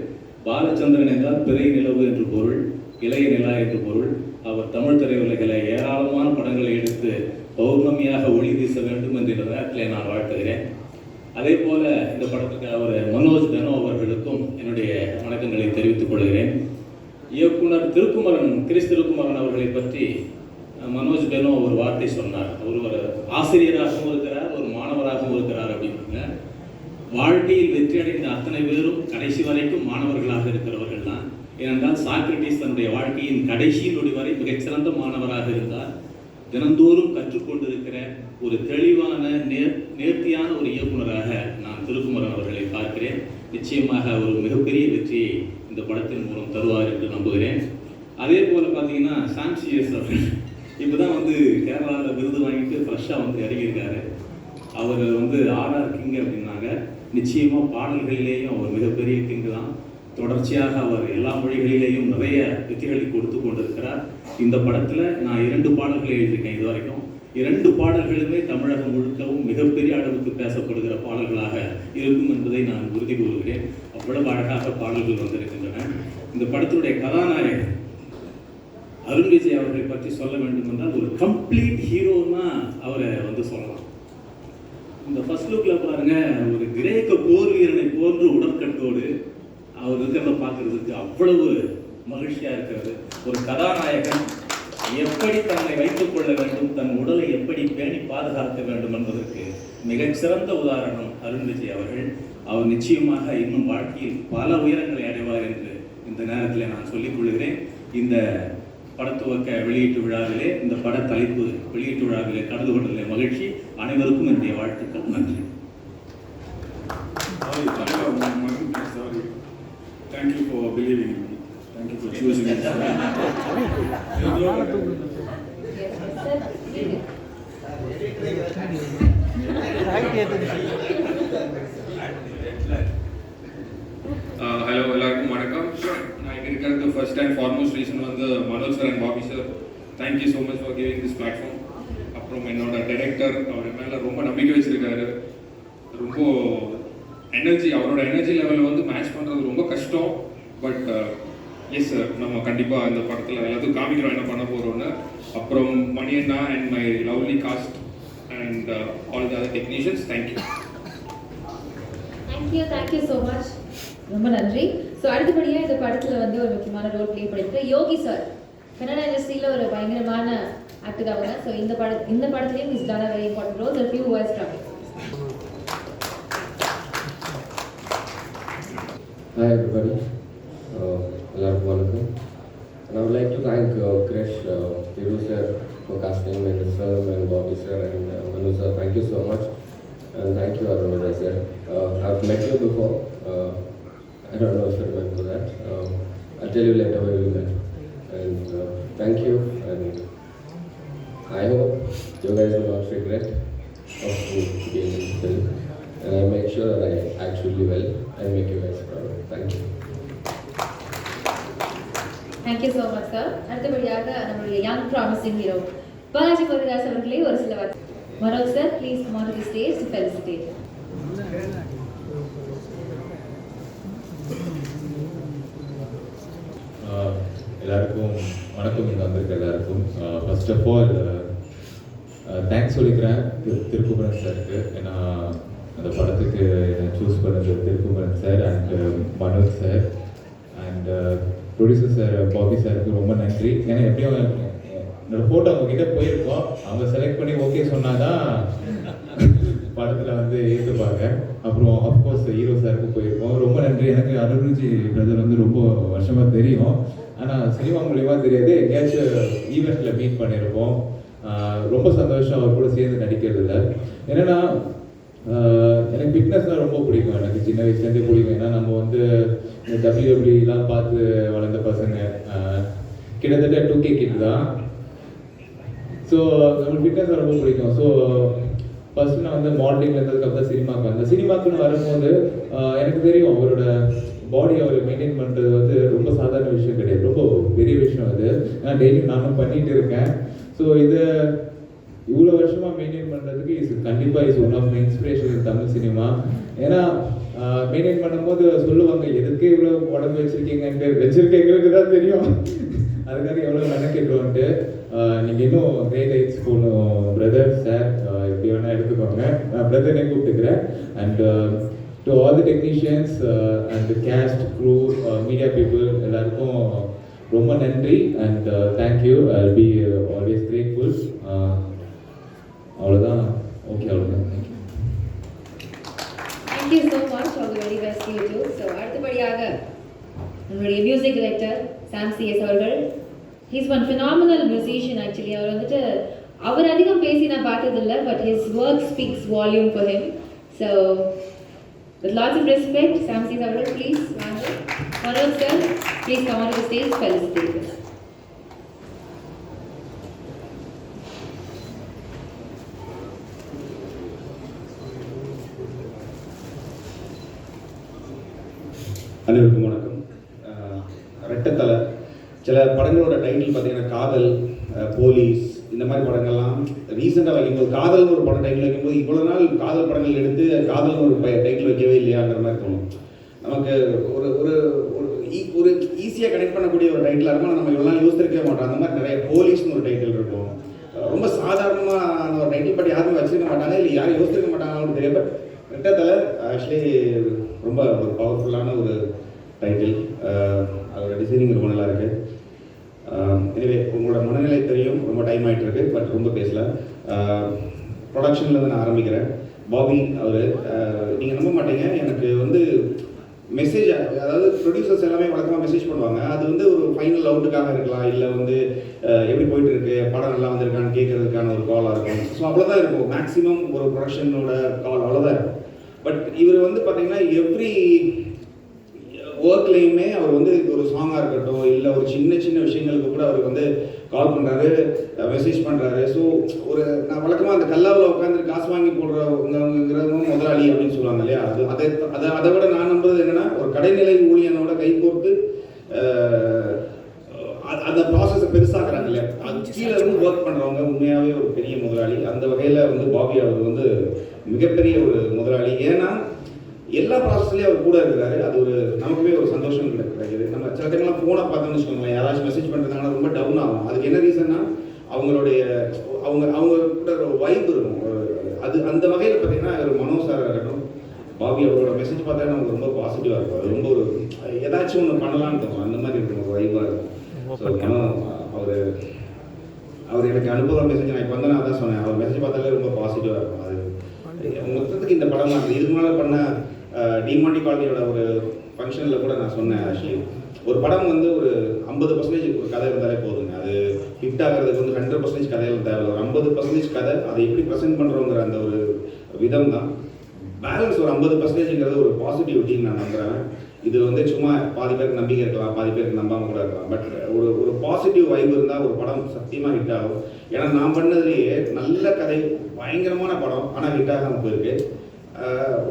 பாலச்சந்திரன் என்றால் பிறை நிலவு என்று பொருள், இளைய நிலா என்று பொருள். அவர் தமிழ் திரையுலகில் ஏராளமான படங்களை எடுத்து பௌர்ணமியாக ஒளி வீச வேண்டும் என்ற நேரத்தில் நான் வாழ்த்துகிறேன். அதே போல இந்த படத்துக்கு அவர் மனோஜ் பெனோ அவர்களுக்கும் என்னுடைய வணக்கங்களை தெரிவித்துக் கொள்கிறேன். இயக்குனர் கிறிஸ் திருக்குமரன் அவர்களை பற்றி மனோஜ் பெனோ ஒரு வார்த்தை சொன்னார். அவர் ஒரு ஆசிரியராகவும் இருக்கிறார், ஒரு மாணவராகவும் இருக்கிறார் அப்படின்னாங்க. வாழ்க்கையில் வெற்றி அடைந்த அத்தனை பேரும் கடைசி வரைக்கும் மாணவர்களாக இருக்கிறவர்கள் தான். ஏனென்றால் சாக்ரட்டிஸ் தன்னுடைய வாழ்க்கையின் கடைசி நொடி வரை மிகச்சிறந்த மாணவராக இருந்தார். தினந்தோறும் கற்றுக்கொண்டிருக்கிற ஒரு தெளிவான நேர்த்தியான ஒரு இயக்குனராக நான் திருக்குமரன் அவர்களை பார்க்கிறேன். நிச்சயமாக ஒரு மிகப்பெரிய வெற்றியை இந்த படத்தின் மூலம் தருவார் என்று நம்புகிறேன். அதே போல் பார்த்தீங்கன்னா சாம்சிஎஸ் அவர்கள் இப்போ தான் கேரளாவில் விருது வாங்கிட்டு ஃப்ரெஷ்ஷாக இறங்கியிருக்காரு. அவர் ஆர்ஆர் கிங் அப்படின்னாங்க. நிச்சயமாக பாடல்களிலேயும் அவர் மிகப்பெரிய கிங்கு தான். தொடர்ச்சியாக அவர் எல்லா மொழிகளிலேயும் நிறைய வெற்றிகளை கொடுத்து கொண்டிருக்கிறார். இந்த படத்தில் நான் 2 பாடல்களை எழுதியிருக்கேன் இது வரைக்கும். 2 பாடல்களுமே தமிழகம் முழுக்கவும் மிகப்பெரிய அளவுக்கு பேசப்படுகிற பாடல்களாக இருக்கும் என்பதை நான் உறுதி கூறுகிறேன். அவ்வளவு அழகாக பாடல்கள் வந்திருக்கின்றன. இந்த படத்தினுடைய கதாநாயகன் அருண் விஜய் அவர்களை பற்றி சொல்ல வேண்டும் என்றால் ஒரு கம்ப்ளீட் ஹீரோன்னா அவரை சொல்லலாம். இந்த ஃபர்ஸ்ட் லுக்கில் பாருங்க, ஒரு கிரேக்க போர் வீரனை போன்று உடற்கட்டோடு அவர் இருக்கிறத பார்க்கறதுக்கு அவ்வளவு மகிழ்ச்சியா இருக்கிறது. ஒரு கதாநாயகன் எப்படி தன்னை வைத்துக் கொள்ள வேண்டும், தன் உடலை எப்படி பேணி பாதுகாக்க வேண்டும் என்பதற்கு மிகச்சிறந்த உதாரணம் அருண் விஜய் அவர்கள். அவர் நிச்சயமாக இன்னும் வாழ்க்கையில் பல உயரங்களை அடைவார் என்று இந்த நேரத்தில் நான் சொல்லிக் கொள்கிறேன். இந்த படத்துவக்க வெளியீட்டு விழாவிலே, இந்த பட தலைப்பு வெளியீட்டு விழாவிலே கலந்து கொண்டதிலே மகிழ்ச்சி. அனைவருக்கும் என்னுடைய வாழ்த்துக்கள். நன்றி. Thank you for believing in me. Thank you for choosing me. Hello, எல்லாருக்கும் வணக்கம். நான் இங்கே இருக்கிறது first and foremost reason Manoj sir and Bobby sir. Thank you so much for giving this platform. அப்புறம் என்னோட டைரக்டர், அவர் மேலே ரொம்ப நம்பிக்கை வச்சிருக்காரு. ரொம்ப எனர்ஜி, அவரோட எனர்ஜி லெவலில் மேட்ச் பண்ணுறது ரொம்ப கஷ்டம். பட் எஸ் சார், நம்ம கண்டிப்பாக இந்த படத்தில் எல்லாத்துக்கும் காமிக்கிறோம் என்ன பண்ண போகிறோன்னு. அப்புறம் மணியண்ணா and my lovely cast and all the other technicians, thank you. Thank you so much. ரொம்ப நன்றி. ஸோ அடுத்தபடியாக இந்த படத்தில் ஒரு முக்கியமான ரோல் ப்ளே பண்ணியிருக்க யோகி சார். கன்னட இண்டஸ்ட்ரியில் ஒரு பயங்கரமான ஆக்டர் அவங்க. ஸோ இந்த படத்துலையும் is done a very important role. A few words from you. Hi everybody. எல்லாருக்கும் வணக்கம். And I would like to thank Krish, Thiru sir for casting me in this film, and Bobby sir and Manu sir. Thank you so much. And thank you Arun Vijay sir. I've met you before. I don't know if you remember that. I'll tell you later where we met. And thank you. And I hope you guys will not regret of being in this film. And I'll make sure that I actually will and make you guys proud. Thank you. Thank you so much sir. அடுத்தபடியாக நம்மளுடைய young promising hero Balaji Murugadoss அவர்களே ஒரு சில வார்த்தை. Manoj sir, please come on to the stage to felicitate. எல்லாருக்கும் வணக்கம். இங்கே வந்திருக்க எல்லாருக்கும் ஃபர்ஸ்ட் ஆஃப் ஆல் தேங்க்ஸ் சொல்லிக்கிறேன் திருக்குமரன் சாருக்கு. ஏன்னா அந்த படத்துக்கு என்னை சூஸ் பண்ணது Thirukumaran sir and Manoj sir and producer sir Bobby சாருக்கு ரொம்ப நன்றி. ஏன்னா எப்படியும் என்னோடய ஃபோட்டோ அவங்ககிட்ட போயிருக்கோம், அவங்க செலக்ட் பண்ணி ஓகே சொன்னாதான் படத்தில் ஏற்றுப்பாங்க. அப்புறம் ஆஃப்கோர்ஸ் ஹீரோ சாருக்கு போயிருக்கோம். ரொம்ப நன்றி. எனக்கு அருண் விஜய் பிரதர் ரொம்ப வருஷமாக தெரியும், ஆனால் சினிமா மூலியமாக தெரியாது. எங்கேயாச்சும் ஈவெண்ட்டில் மீட் பண்ணியிருப்போம். ரொம்ப சந்தோஷம் அவர் கூட சேர்ந்து நடிக்கிறதுல. என்னென்னா எனக்கு ஃபிட்னஸ்னால் ரொம்ப பிடிக்கும். எனக்கு சின்ன வயசுலேருந்தே பிடிக்கும். ஏன்னா நம்ம இந்த WWEலாம் பார்த்து வளர்ந்த பசங்க, கிட்டத்தட்ட 2K கிட் தான். ஸோ நம்மளுக்கு ஃபிட்னஸ் ரொம்ப பிடிக்கும். ஸோ ஃபர்ஸ்ட் நான் மாடலிங்கில் இருந்ததுக்கப்புறம் சினிமாவுக்கு வந்தேன். சினிமாக்குன்னு வரும்போது எனக்கு தெரியும் அவரோட பாடி அவர் மெயின்டைன் பண்ணுறது ரொம்ப சாதாரண விஷயம் கிடையாது, ரொம்ப பெரிய விஷயம் அது. ஏன்னா டெய்லி நானும் பண்ணிட்டு இருக்கேன். ஸோ இதை இவ்வளோ வருஷமாக மெயின்டைன் பண்ணுறதுக்கு கண்டிப்பாக one of my inspiration in Tamil cinema. ஏன்னா மெயின்டைன் பண்ணும்போது சொல்லுவாங்க எதுக்கு இவ்வளோ உடம்பு வச்சுருக்கீங்கன்ட்டு. வச்சுருக்கீங்களுக்கு தான் தெரியும் அதுக்காக எவ்வளோ மெனக்கெட்டுவோன்ட்டு. நீங்கள் இன்னும் கிரேட் ஹைட்ஸ் போகணும் பிரதர் சார், எப்படி வேணால் எடுத்துக்கோங்க. நான் பிரதர்னே கூப்பிட்டுக்கிறேன். And to all the technicians and cast, crew, media people எல்லாருக்கும் ரொம்ப நன்றி. And thank you. I be always grateful. அவ்வளோதான். ஓகே, அவ்வளோதான். Thank you so much. All the very best you too. So அடுத்தபடியாக நம்மளுடைய மியூசிக் டைரக்டர் சாம் சிஎஸ் அவர்கள். He's one phenomenal musician actually. அவர் அதிகம் பேசி நான் பார்த்ததில்லை, but his work speaks volume for him. So with lots of respect, Sam C. Savargal, please. Manoj sir, please come on to the stage, felicitate us. அனைவருக்கும் வணக்கம். ரெட்டத்தலை சில படங்களோட title பார்த்தீங்கன்னா காதல், போலீஸ், இந்த மாதிரி படங்கள்லாம் ரீசெண்டாக வைக்கும்போது காதல்னு ஒரு படம் டைட்டில் வைக்கும்போது இவ்வளோ நாள் காதல் படங்கள் எடுத்து காதல்னு ஒரு டைட்டில் வைக்கவே இல்லையாங்கிற மாதிரி தோணும். நமக்கு ஒரு ஒரு ஒரு ஈஸியாக கனெக்ட் பண்ணக்கூடிய ஒரு டைட்டிலாக இருக்கும். நம்ம இவ்வளோ நாள் யோசிச்சிருக்கவே மாட்டோம். அந்த மாதிரி நிறைய போலீஸ்னு ஒரு டைட்டில் இருக்கும். ரொம்ப சாதாரணமான ஒரு டைட்டில் பட் யாரும் வச்சுருக்க மாட்டாங்க, இல்லை யாரும் யோசிச்சிருக்க மாட்டாங்கன்னு தெரியும். பட் ரெட்டத்தலை ஆக்சுவலி ரொம்ப ஒரு பவர்ஃபுல்லான ஒரு டைட்டில். அதோட டிசைனிங் ரொம்ப நல்லா இருக்குது. எனவே உங்களோட மனநிலை தெரியும், ரொம்ப டைம் ஆகிட்டு இருக்கு, பட் ரொம்ப பேசல. ப்ரொடக்ஷன்லேருந்து நான் ஆரம்பிக்கிறேன். பாபி அவர் நீங்கள் நம்ப மாட்டீங்க, எனக்கு வந்து மெசேஜ், அதாவது ப்ரொடியூசர்ஸ் எல்லாமே வழக்கமாக மெசேஜ் பண்ணுவாங்க. அது வந்து ஒரு ஃபைனல் அவுட்டுக்காக இருக்கலாம், இல்லை வந்து எப்படி போயிட்டு இருக்கு, படம் நல்லா வந்திருக்கான்னு கேட்கறதுக்கான ஒரு காலாக இருக்கும். ஸோ அவ்வளோதான் இருக்கும் மேக்ஸிமம் ஒரு ப்ரொடக்ஷனோட கால், அவ்வளோதான் இருக்கும். பட் இவர் வந்து பார்த்தீங்கன்னா எவ்ரி ஒர்க்லேயுமே அவர் வந்து ஒரு சாங்காக இருக்கட்டும், இல்லை ஒரு சின்ன சின்ன விஷயங்களுக்கு கூட அவருக்கு வந்து கால் பண்ணுறாரு, மெசேஜ் பண்ணுறாரு. ஸோ ஒரு நான் வழக்கமாக அந்த கல்லாவில் உட்காந்து காசு வாங்கி போடுறவங்கிறவங்க முதலாளி அப்படின்னு சொல்லுவாங்க இல்லையா, அதை விட நான் நம்புறது என்னென்னா ஒரு கடைநிலை ஊழியனோட கை கோர்த்து அந்த ப்ராசஸை பெருசாக்குறாங்க இல்லையா, அது கீழே இருந்து ஒர்க் பண்ணுறவங்க உண்மையாகவே ஒரு பெரிய முதலாளி. அந்த வகையில் வந்து பாபி அவர் வந்து மிகப்பெரிய ஒரு முதலாளி. ஏன்னா எல்லா ப்ராசஸ்லேயும் அவர் கூட இருக்கிறாரு. அது ஒரு நமக்குமே ஒரு சந்தோஷம் கிடைக்குது. நம்ம சில டைம்லாம் ஃபோனை பார்த்தோம்னு வச்சுக்கோங்களேன், யாராச்சும் மெசேஜ் பண்ணுறதுனால ரொம்ப டவுன் ஆகும். அதுக்கு என்ன ரீசன்னா அவங்களுடைய அவங்க கூட ஒரு வைப் இருக்கும். அது அந்த வகையில் பார்த்தீங்கன்னா ஒரு மனோஜ் சார் இருக்கட்டும், பாபி அவரோட மெசேஜ் பார்த்தா நமக்கு ரொம்ப பாசிட்டிவாக இருக்கும். அது ரொம்ப ஒரு ஏதாச்சும் ஒன்று பண்ணலான்னு தோணும், அந்த மாதிரி இருக்கும், ஒரு வைப்பாக இருக்கும். ஸோ அவர் எனக்கு அனுபவ மெசேஜ் நான் இப்போ வந்து நான் தான் சொன்னேன், அவர் மெசேஜ் பார்த்தாலே ரொம்ப பாசிட்டிவாக இருக்கும். அது மொத்தத்துக்கு இந்த படம் தான் இதுக்கு முன்னால் பண்ண டிமாண்டி காலனியோட ஒரு ஃபங்க்ஷனில் கூட நான் சொன்னேன். ஆக்சுவலி ஒரு படம் வந்து ஒரு 50% ஒரு கதை இருந்தாலே போதுங்க, அது ஹிட் ஆகிறதுக்கு வந்து 100% கதையெல்லாம் தேவை. ஒரு 50% கதை, அதை எப்படி ப்ரெசென்ட் பண்ணுறோங்கிற அந்த ஒரு விதம் தான். பேலன்ஸ் ஒரு 50%ங்கிறது ஒரு பாசிட்டிவிட்டின்னு நான் நம்புகிறேன். இது வந்து சும்மா பாதி பேருக்கு நம்பிக்கை இருக்கலாம், பாதி பேருக்கு நம்பாமல் கூட இருக்கலாம். பட் ஒரு பாசிட்டிவ் வைப் இருந்தால் ஒரு படம் சத்தியமாக ஹிட் ஆகும். ஏன்னா நான் பண்ணதுலேயே நல்ல கதை, பயங்கரமான படம், ஆனால் ஹிட் ஆகாமல் போயிருக்கு.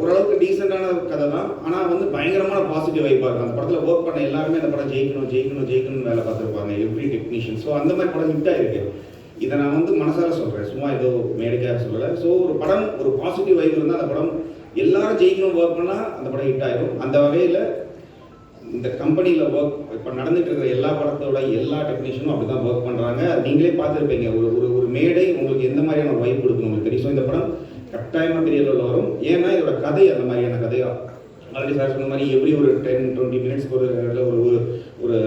ஓரளவுக்கு டீசெண்டான கதை தான், ஆனால் வந்து பயங்கரமான பாசிட்டிவ் வைப்பாக இருக்கும். அந்த படத்தில் ஒர்க் பண்ண எல்லாருமே அந்த படம் ஜெயிக்கணும்னு வேலை பார்த்துருப்பாங்க, எவ்ரி டெக்னீஷியன். ஸோ அந்த மாதிரி படம் ஹிட் ஆகிருக்கு. இதை நான் வந்து மனசார சொல்கிறேன், சும்மா ஏதோ மேடைக்காக சொல்லலை. ஸோ ஒரு படம் ஒரு பாசிட்டிவ் வைப் இருந்தால் அந்த படம் எல்லாரும் ஜெயிக்கணும் ஒர்க் பண்ணால் அந்த படம் ஹிட் ஆகிடும். அந்த வகையில் இந்த கம்பெனியில் ஒர்க் இப்போ நடந்துட்டு இருக்கிற எல்லா படத்தோட எல்லா டெக்னீஷியனும் அப்படி தான் ஒர்க் பண்ணுறாங்க. நீங்களே பார்த்துருப்பீங்க, ஒரு மேடை உங்களுக்கு எந்த மாதிரியான வைப் கொடுக்கணும் உங்களுக்கு தெரியும். ஸோ இந்த படம் கட்டாயமாக பெரிய லெவலில் வரும். ஏன்னா இதோட கதை அந்த மாதிரியான கதையாக ஆல்ரெடி சார் சொன்ன மாதிரி எப்படி ஒரு 10-20 மினிட்ஸ்க்கு ஒரு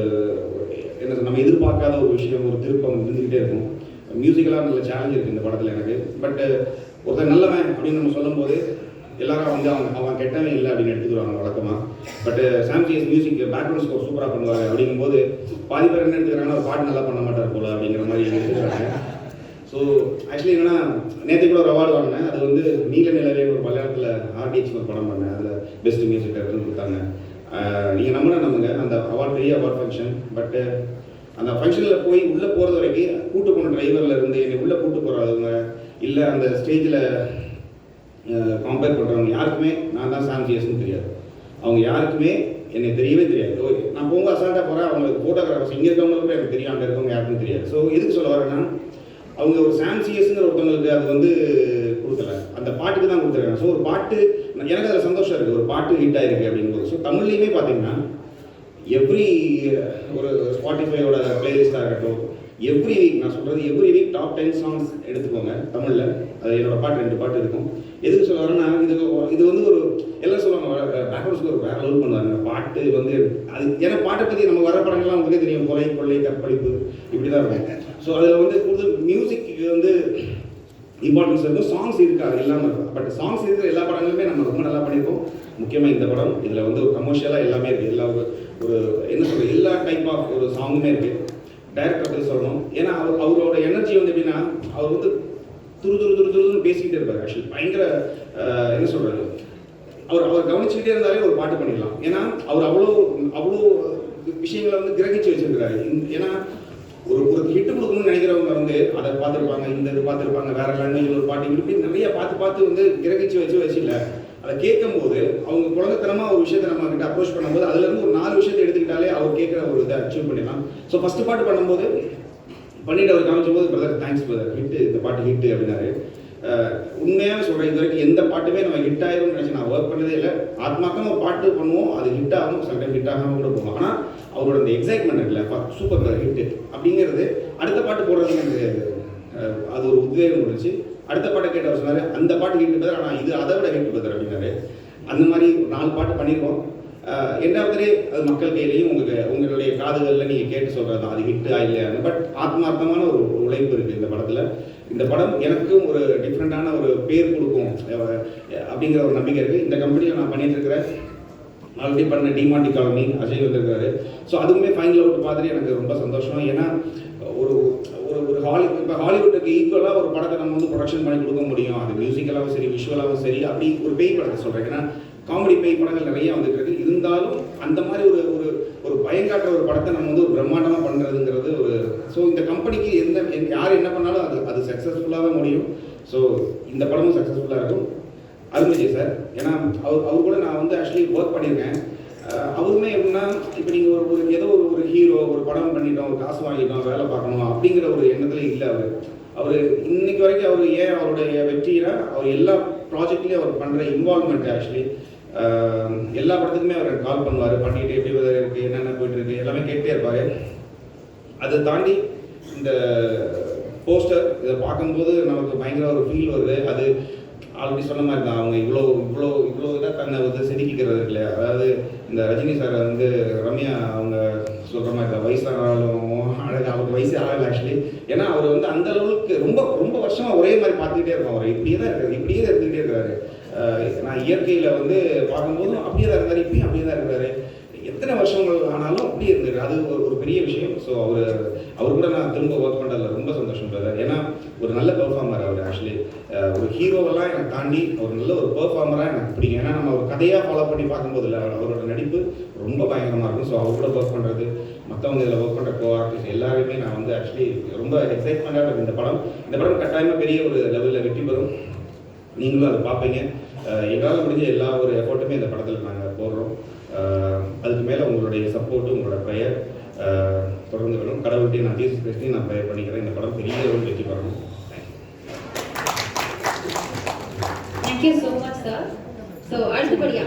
என்ன நம்ம எதிர்பார்க்காத ஒரு விஷயம், ஒரு திருப்பம் இருந்துக்கிட்டே இருக்கும். மியூசிக்கலாக நல்ல சேலஞ்ச் இருக்குது இந்த படத்தில் எனக்கு. பட் ஒருத்தர் நல்லவன் அப்படின்னு நம்ம சொல்லும்போது எல்லாரும் வந்து அவன் கெட்டவன் இல்லை அப்படின்னு எடுத்துக்கிறாங்க வழக்கமாக. பட் சாம்சிஎஸ் மியூசிக் பேக்ரவுண்ட் ஸ்கோர் சூப்பராக பண்ணுவாங்க அப்படிங்கும்போது பாதி பேர் என்ன எடுத்துக்கிறாங்கன்னா ஒரு பாட்டு நல்லா பண்ண மாட்டார் போல அப்படிங்கிற மாதிரி எடுத்துக்கிறாங்க. ஸோ ஆக்சுவலி என்னன்னா நேற்று கூட ஒரு அவார்டு வாங்கினேன். அது வந்து நீல நிலவே ஒரு மலையாளத்தில் ஆர்டிஎச் ஒரு படம் பண்ணேன், அதில் பெஸ்ட் மியூசிக் டைரக்டர்னு கொடுத்தாங்க. நீங்கள் நம்புங்க அந்த அவார்டு பெரிய அவார்ட் ஃபங்க்ஷன். பட்டு அந்த ஃபங்க்ஷனில் போய் உள்ளே போகிறது வரைக்கும் கூட்டு போன டிரைவரில் இருந்து என்னை உள்ளே கூட்டு போகிறவங்க இல்லை அந்த ஸ்டேஜில் கம்பேர் பண்ணுறவங்க யாருக்குமே நான் தான் சாம்சிஎஸ்ன்னு தெரியாது. அவங்க யாருக்குமே என்னை தெரியவே தெரியாது. நான் போங்க அசால்ட்டாக போகிறேன், அவங்களுக்கு ஃபோட்டோகிராஃபர்ஸ் இங்கே இருக்கவங்களுக்கு கூட எனக்கு தெரியும், அங்கே இருக்கவங்க யாருக்கும் தெரியாது. ஸோ எதுக்கு சொல்ல வரேன்னா அவங்க ஒரு சாம்சிஎஸ்ங்கிற ஒருத்தவங்களுக்கு அது வந்து கொடுக்கல, அந்த பாட்டுக்கு தான் கொடுத்துருக்காங்க. ஸோ ஒரு பாட்டு எனக்கு அதில் சந்தோஷம் இருக்குது, ஒரு பாட்டு ஹிட் ஆகிருக்கு அப்படிங்கும்போது. ஸோ தமிழ்லையுமே பார்த்தீங்கன்னா எவ்ரி ஒரு ஸ்பாட்டிஃபையோட பிளேலிஸ்டாக இருக்கட்டும், எவ்ரி வீக் நான் சொல்கிறது எவ்ரி வீக் டாப் 10 சாங்ஸ் எடுத்துக்கோங்க தமிழில். அது என்னோடய பாட்டு 2 பாட்டு இருக்கும். எதுக்கு சொல்ல வரேன்னா இது வந்து ஒரு எல்லாம் சொல்லுவாங்க பேக்ரவுண்ட் ஸ்கோர் வேறு லெவல் பண்ணுவாங்க. பாட்டு வந்து அது ஏன்னா பாட்டை பற்றி நம்ம வர படங்கள்லாம் உங்களுக்கே தெரியும், கொள்ளை கற்பழிப்பு இப்படி தான் இருக்கும். ஸோ அதில் வந்து கூடுதல் மியூசிக்கு வந்து இம்பார்ட்டன்ஸ் இருக்கும், சாங்ஸ் இருக்காது இல்லாமல் இருக்கும். பட் சாங்ஸ் இருக்கிற எல்லா படங்களுமே நம்ம ரொம்ப நல்லா பண்ணியிருக்கோம். முக்கியமாக இந்த படம் இதில் வந்து ஒரு கமர்ஷியலாக எல்லாமே இருக்குது. எல்லா ஒரு என்ன சொல்கிறது எல்லா டைப் ஆஃப் ஒரு சாங்குமே இருக்குது. டைரக்டர் பற்றி சொல்லணும், ஏன்னா அவரோட எனர்ஜி வந்து எப்படின்னா அவர் வந்து துருதுன்னு பேசிக்கிட்டே இருப்பார். ஆக்சுவலி பயங்கர என்ன சொல்கிறது அவர் கவனிச்சுக்கிட்டே இருந்தாலே ஒரு பாட்டு பண்ணிடலாம். ஏன்னா அவர் அவ்வளோ விஷயங்களை வந்து கிரகிச்சு வச்சிருக்கிறாரு. ஏன்னா ஒரு ஹிட்டு கொடுக்கணும்னு நினைக்கிறவங்க வந்து அதை பார்த்துருப்பாங்க, இந்த இது பார்த்துருப்பாங்க, வேற லாங்குவேஜில் ஒரு பாட்டு இப்படி நிறைய பார்த்து வந்து கிரகிச்சு வச்சு இல்லை. அதை கேட்கும்போது அவங்க குழந்தைத்தனமாக ஒரு விஷயத்தை நம்ம கிட்ட அப்ரோச் பண்ணும்போது அதுலேருந்து ஒரு 4 விஷயத்தை எடுத்துக்கிட்டாலே அவர் கேட்குற ஒரு இதை அச்சீவ் பண்ணிடலாம். ஸோ ஃபஸ்ட்டு பாட்டு பண்ணும்போது பண்ணிட்டு அவர் காமிச்சும் போது பிரதர் தேங்க்ஸ் பிரதர் ஹிட்டு அப்படின்னாரு. உண்மையாக சொல்கிறேன், இது வரைக்கும் எந்த பாட்டுமே நம்ம ஹிட் ஆயிரும்னு நினச்சி நான் ஒர்க் பண்ணதே இல்லை. ஆத்மாக்கமாக ஒரு பாட்டு பண்ணுவோம், அது ஹிட் ஆகும், சில டைம் ஹிட் ஆகாமல் கூட போகும். ஆனால் அவரோட அந்த எக்ஸைட்மெண்ட் இருக்குல்ல, சூப்பர் ஹிட்டு அப்படிங்கிறது, அடுத்த பாட்டு போடுறதுக்கு எனக்கு அது ஒரு உத்வேகம் கொடுத்துச்சு. அடுத்த பாட்டை கேட்டு அவர் சொன்னார், அந்த பாட்டு ஹிட் பதர், ஆனால் இது அதை விட ஹிட் பதர் அப்படின்னாரு. அந்த மாதிரி 4 பாட்டு பண்ணியிருக்கோம். என்னாவதே அது மக்கள் கையிலையும் உங்களுடைய காதுகளில் நீங்கள் கேட்டு சொல்கிறது தான், அது ஹிட்டா இல்லையான்னு. பட் ஆத்மார்த்தமான ஒரு உழைப்பு இருக்குது இந்த படத்தில். இந்த படம் எனக்கும் ஒரு டிஃப்ரெண்ட்டான ஒரு பேர் கொடுக்கும் அப்படிங்கிற ஒரு நம்பிக்கை இருக்குது. இந்த கம்பெனியில் நான் பண்ணிட்டு இருக்கிறேன், ஆல்ரெடி பண்ண டிமாண்டி காலனி அஜய் வந்திருக்காரு. ஸோ அதுவுமே ஃபைனல் அவுட் பார்த்துட்டு எனக்கு ரொம்ப சந்தோஷம். ஏன்னா ஒரு ஒரு ஹாலிவுட்டுக்கு ஈக்குவலாக ஒரு படத்தை நம்ம வந்து ப்ரொடக்ஷன் பண்ணி கொடுக்க முடியும். அது மியூசிக்கலாகவும் சரி, விஷுவலாகவும் சரி. அப்படி ஒரு பேய் படத்தை சொல்கிறேன், ஏன்னா காமெடி பேய் படங்கள் நிறைய வந்துட்டு இருக்கு. இருந்தாலும் அந்த மாதிரி ஒரு பயங்காட்டுற ஒரு படத்தை நம்ம வந்து ஒரு பிரம்மாண்டமாக பண்ணுறதுங்கிறது ஒரு. ஸோ இந்த கம்பெனிக்கு யார் என்ன பண்ணாலும் அது சக்ஸஸ்ஃபுல்லாக தான் முடியும். ஸோ இந்த படமும் சக்ஸஸ்ஃபுல்லாக இருக்கும். அருண்விஜய் சார், ஏன்னா அவர் கூட நான் வந்து ஆக்சுவலி ஒர்க் பண்ணியிருக்கேன். அவருமே எப்படின்னா, இப்போ நீங்கள் ஏதோ ஒரு ஹீரோ ஒரு படம் பண்ணிட்டோம், ஒரு காசு வாங்கிட்டோம், வேலை பார்க்கணும் அப்படிங்கிற ஒரு எண்ணத்தில் இல்லை அவர் இன்னைக்கு வரைக்கும். அவர் ஏன் அவருடைய வெற்றியில் அவர் எல்லா ப்ராஜெக்ட்லேயும் அவர் பண்ணுற இன்வால்மெண்ட் ஆக்சுவலி எல்லா படத்துக்குமே அவர் கால் பண்ணுவார், பண்ணிட்டு எப்படி இருக்குது, என்னென்ன போயிட்டுருக்கு எல்லாமே கேட்டே இருப்பார். அதை தாண்டி இந்த போஸ்டர் இதை பார்க்கும்போது நமக்கு பயங்கர ஒரு ஃபீல் வருது. அது ஆல்ரெடி சொன்ன மாதிரி தான், அவங்க இவ்வளோ இதாக தன்னை வந்து செதுக்கிக்கிறது இல்லையா. அதாவது இந்த ரஜினி சாரை வந்து ரம்யா அவங்க சொல்கிற மாதிரி தான், வயசானாலும் அழகாக, அவருக்கு வயசு ஆகலை ஆக்சுவலி. ஏன்னா அவர் வந்து அந்த அளவுக்கு ரொம்ப வருஷமாக ஒரே மாதிரி பார்த்துக்கிட்டே இருக்கோம். அவர் இப்படியே தான் இருந்துக்கிட்டே இருக்காரு. நான் இயற்கையில் வந்து பார்க்கும்போதும் அப்படியே தான் இருந்தார், இப்பயும் அப்படியே தான் இருக்கிறாரு. எத்தனை வருஷங்கள் ஆனாலும் அப்படியே இருந்தது. அது ஒரு பெரிய விஷயம். ஸோ அவர் கூட நான் திரும்ப ஒர்க் பண்ணுறதுல ரொம்ப சந்தோஷம் பிரதர். ஏன்னா ஒரு நல்ல பெர்ஃபார்மர் அவர் ஆக்சுவலி. ஒரு ஹீரோவெல்லாம் எனக்கு தாண்டி ஒரு நல்ல ஒரு பெர்ஃபார்மராக எனக்கு பிடிக்கும். ஏன்னா நம்ம ஒரு கதையாக ஃபாலோ பண்ணி பார்க்கும்போது இல்லை, அவரோட நடிப்பு ரொம்ப பயங்கரமாக இருக்கும். ஸோ அவர் கூட ஒர்க் பண்ணுறது, மற்றவங்க இதில் ஒர்க் பண்ணுற கோ ஆர்டிஸ்ட் எல்லாருமே நான் வந்து ஆக்சுவலி ரொம்ப எக்ஸைட்மெண்ட்டாக இருக்குது. இந்த படம் கட்டாயமாக பெரிய ஒரு லெவலில் வெற்றி பெறும். நீங்களும் அதை பார்ப்பீங்க. எங்களால் முடிஞ்ச எல்லா ஒரு எஃபோர்ட்டுமே இந்த படத்தில் நாங்கள் போடுறோம். அதுக்கு மேலே உங்களுடைய சப்போர்ட்டு, உங்களோட ப்ரேயர் தொடர்ந்து வேணும். கடவுள்கிட்டையும் நான் ஜீசஸ் கிறிஸ்டையும் நான் ப்ரேயர் பண்ணிக்கிறேன். இந்த படம் பெரிய ஒரு வெற்றி பெறணும். Thank you so much, sir. So அடுத்தபடியா